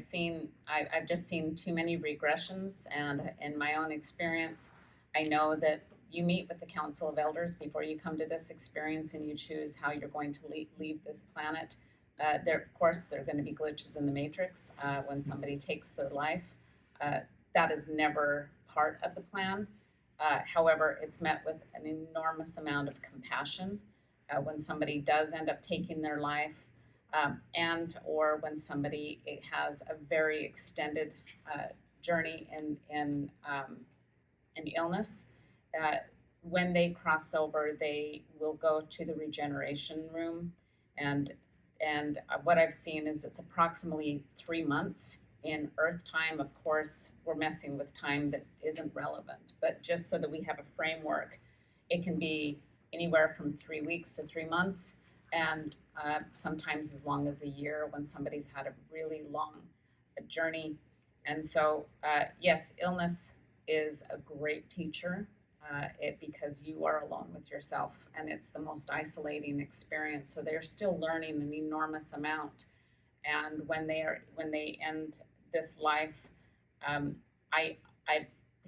S4: just seen too many regressions, and in my own experience, I know that you meet with the Council of Elders before you come to this experience, and you choose how you're going to leave this planet. Of course, there are going to be glitches in the matrix when somebody takes their life. That is never part of the plan. However, it's met with an enormous amount of compassion when somebody does end up taking their life, and or when somebody has a very extended journey in illness. When they cross over, they will go to the regeneration room, and what I've seen is it's approximately 3 months. In Earth time, of course, we're messing with time that isn't relevant, but just so that we have a framework, it can be anywhere from 3 weeks to 3 months, and sometimes as long as a year when somebody's had a really long journey. And so, yes, illness is a great teacher because you are alone with yourself, and it's the most isolating experience. So they're still learning an enormous amount. And when they end this life, I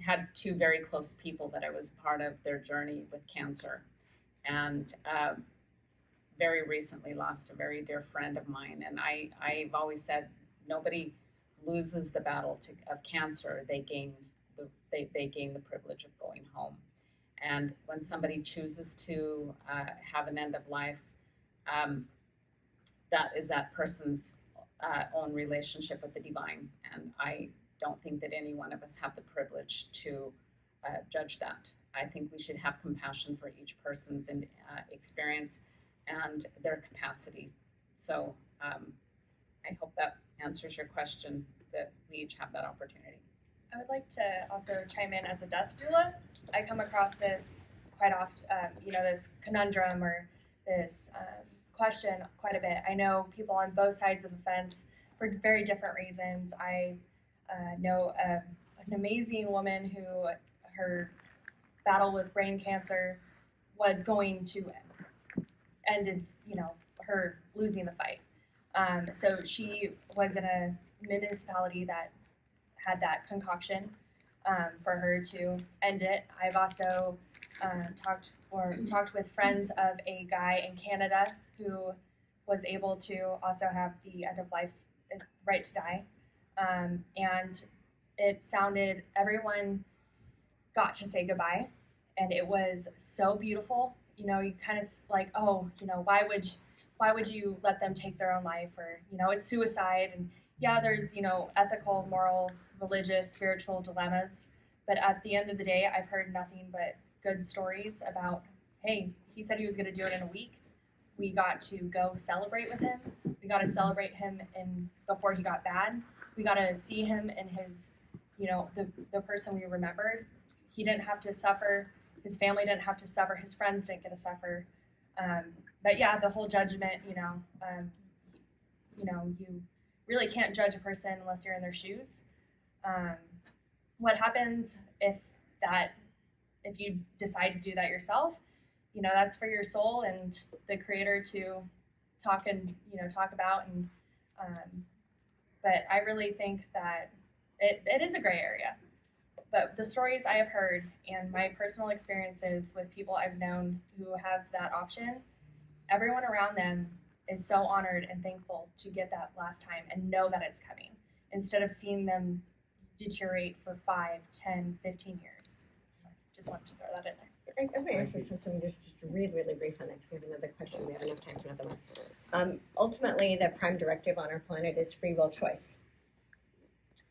S4: had 2 very close people that I was part of their journey with cancer, and very recently lost a very dear friend of mine. And I've always said nobody loses the battle of cancer; they gain the privilege of going home. And when somebody chooses to have an end of life, that is that person's own relationship with the divine, and I don't think that any one of us have the privilege to judge that. I think we should have compassion for each person's experience and their capacity. So I hope that answers your question, that we each have that opportunity.
S3: I would like to also chime in as a death doula. I come across this quite often, this conundrum or this question quite a bit. I know people on both sides of the fence for very different reasons. I know an amazing woman who her battle with brain cancer was going to end in, her losing the fight. So she was in a municipality that had that concoction for her to end it. I've also talked with friends of a guy in Canada who was able to also have the end of life right to die. And it sounded, everyone got to say goodbye, and it was so beautiful. You kind of like, oh, why would you let them take their own life? Or, it's suicide. And yeah, there's, ethical, moral, religious, spiritual dilemmas. But at the end of the day, I've heard nothing but good stories about, hey, he said he was going to do it in a week. We got to go celebrate with him. We got to celebrate him before he got bad. We got to see him in his, the person we remembered. He didn't have to suffer. His family didn't have to suffer. His friends didn't get to suffer. But yeah, the whole judgment, you really can't judge a person unless you're in their shoes. What happens if you decide to do that yourself? That's for your soul and the Creator to talk about and But I really think that it is a gray area. But the stories I have heard and my personal experiences with people I've known who have that option, everyone around them is so honored and thankful to get that last time and know that it's coming instead of seeing them deteriorate for 5, 10, 15 years. So just wanted to throw that in there.
S1: I'm going to answer something just really brief on that, because we have another question. We have enough time for another one. Ultimately, the prime directive on our planet is free will choice.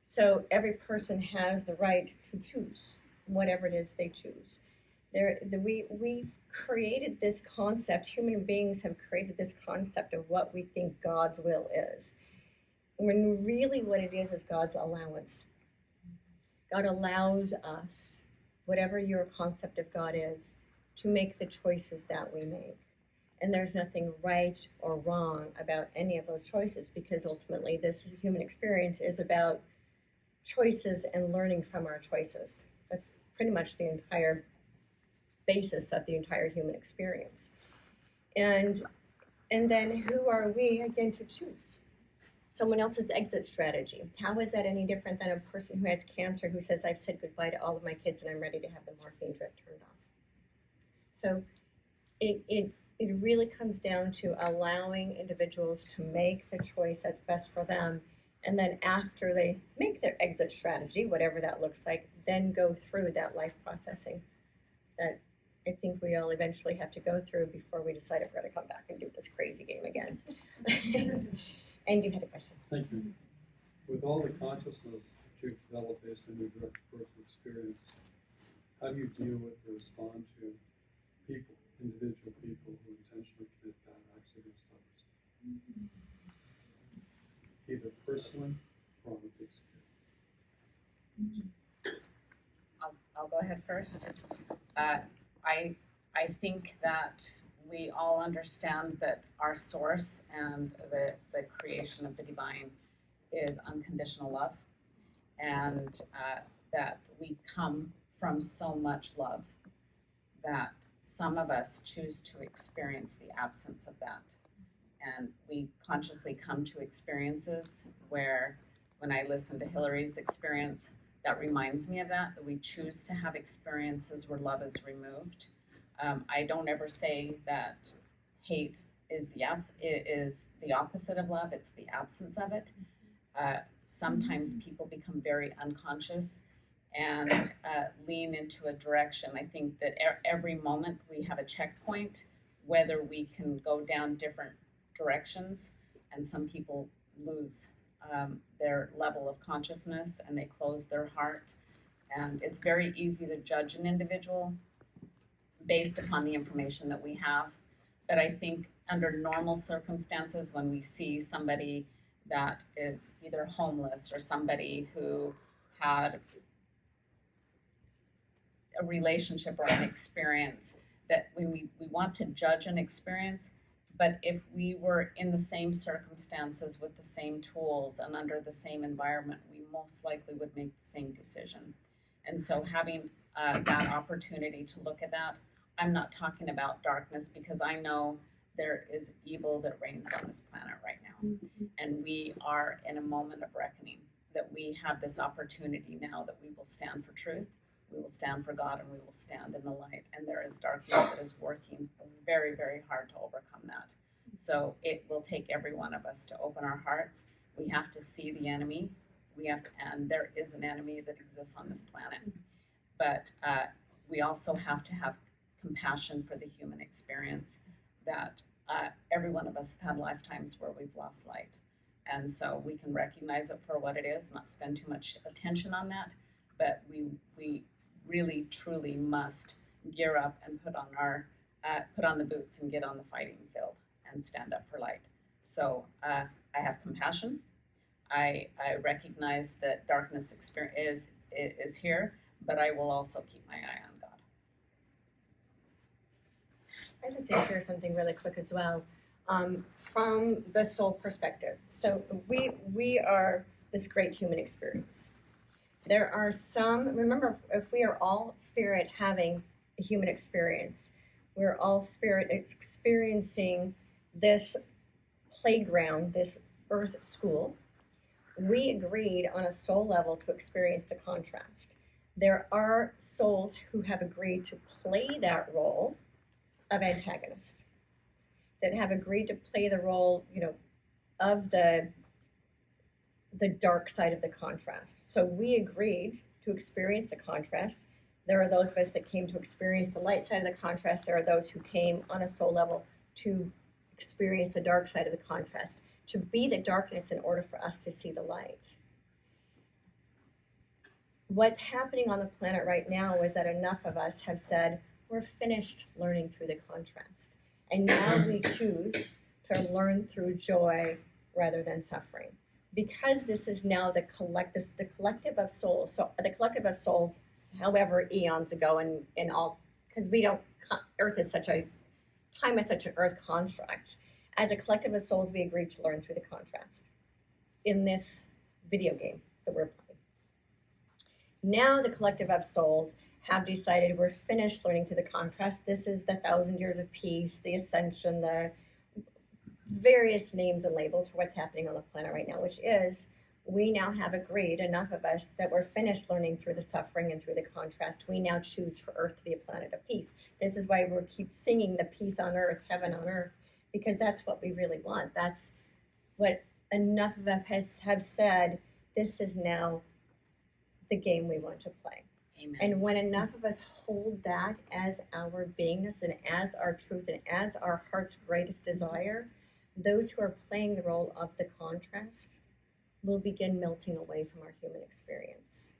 S1: So every person has the right to choose whatever it is they choose. We created this concept, human beings have created this concept of what we think God's will is. When really what it is God's allowance. God allows us, whatever your concept of God is, to make the choices that we make. And there's nothing right or wrong about any of those choices, because ultimately this human experience is about choices and learning from our choices. That's pretty much the entire basis of the entire human experience. And then who are we, again, to choose? Someone else's exit strategy. How is that any different than a person who has cancer who says, I've said goodbye to all of my kids and I'm ready to have the morphine drip turned off? So it really comes down to allowing individuals to make the choice that's best for them. And then after they make their exit strategy, whatever that looks like, then go through that life processing that I think we all eventually have to go through before we decide if we're going to come back and do this crazy game again. And you had a question.
S8: Thank you. With all the consciousness that you've developed based on your direct personal experience, how do you deal with or respond to people, individual people who intentionally commit bad acts against others? Either personally or on a big scale.
S4: I'll go ahead first. I think that we all understand that our source and the creation of the divine is unconditional love, and that we come from so much love that some of us choose to experience the absence of that. And we consciously come to experiences where, when I listen to Hillary's experience, that reminds me of that we choose to have experiences where love is removed. I don't ever say that hate is the opposite of love, it's the absence of it. Sometimes people become very unconscious and lean into a direction. I think that every moment we have a checkpoint, whether we can go down different directions, and some people lose their level of consciousness and they close their heart. And it's very easy to judge an individual based upon the information that we have. But I think under normal circumstances, when we see somebody that is either homeless or somebody who had a relationship or an experience, that when we want to judge an experience, but if we were in the same circumstances with the same tools and under the same environment, we most likely would make the same decision. And so having that opportunity to look at that, I'm not talking about darkness, because I know there is evil that reigns on this planet right now. And we are in a moment of reckoning, that we have this opportunity now that we will stand for truth, we will stand for God, and we will stand in the light. And there is darkness that is working very, very hard to overcome that. So it will take every one of us to open our hearts. We have to see the enemy. And there is an enemy that exists on this planet. But we also have to have compassion for the human experience, that every one of us have had lifetimes where we've lost light. And so we can recognize it for what it is, not spend too much attention on that, but we really, truly must gear up and put on the boots and get on the fighting field and stand up for light. So I have compassion. I recognize that darkness is here, but I will also keep my eye on God.
S1: I'd like to share something really quick as well, from the soul perspective. So we are this great human experience. There are some, remember, if we are all spirit having a human experience, we're all spirit experiencing this playground, this earth school, we agreed on a soul level to experience the contrast. There are souls who have agreed to play that role of antagonist, that have agreed to play the role, of the dark side of the contrast. So we agreed to experience the contrast. There are those of us that came to experience the light side of the contrast. There are those who came on a soul level to experience the dark side of the contrast, to be the darkness in order for us to see the light. What's happening on the planet right now is that enough of us have said, we're finished learning through the contrast. And now we choose to learn through joy rather than suffering. Because this is now the collective of souls. So the collective of souls, however eons ago and all, because Earth is time is such an Earth construct. As a collective of souls, we agreed to learn through the contrast in this video game that we're playing. Now the collective of souls have decided we're finished learning through the contrast. This is the 1,000 years of peace, the ascension, the various names and labels for what's happening on the planet right now, which is we now have agreed, enough of us, that we're finished learning through the suffering and through the contrast. We now choose for Earth to be a planet of peace. This is why we keep singing the peace on earth, heaven on earth, because that's what we really want. That's what enough of us have said, this is now the game we want to play.
S4: Amen.
S1: And when enough of us hold that as our beingness and as our truth and as our heart's greatest desire, those who are playing the role of the contrast will begin melting away from our human experience.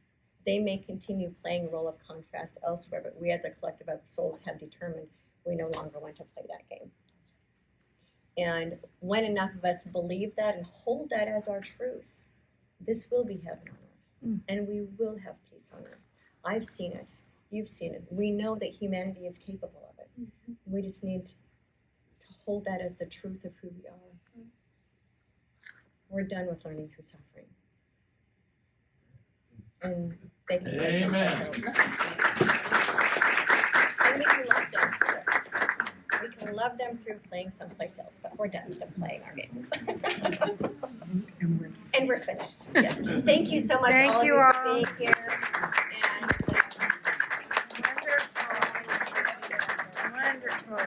S1: They may continue playing the role of contrast elsewhere, but we as a collective of souls have determined we no longer want to play that game. And when enough of us believe that and hold that as our truth, this will be heaven on earth, and we will have peace on earth. I've seen it. You've seen it. We know that humanity is capable of it. We just need to hold that as the truth of who we are. We're done with learning through suffering. And they can play someplace else. And we can love them. We can love them through playing someplace else, but we're done with them playing our game. And we're finished. Yes. Thank you so much,
S9: Thank
S1: all of
S9: you
S1: you,
S9: all.
S1: for being here.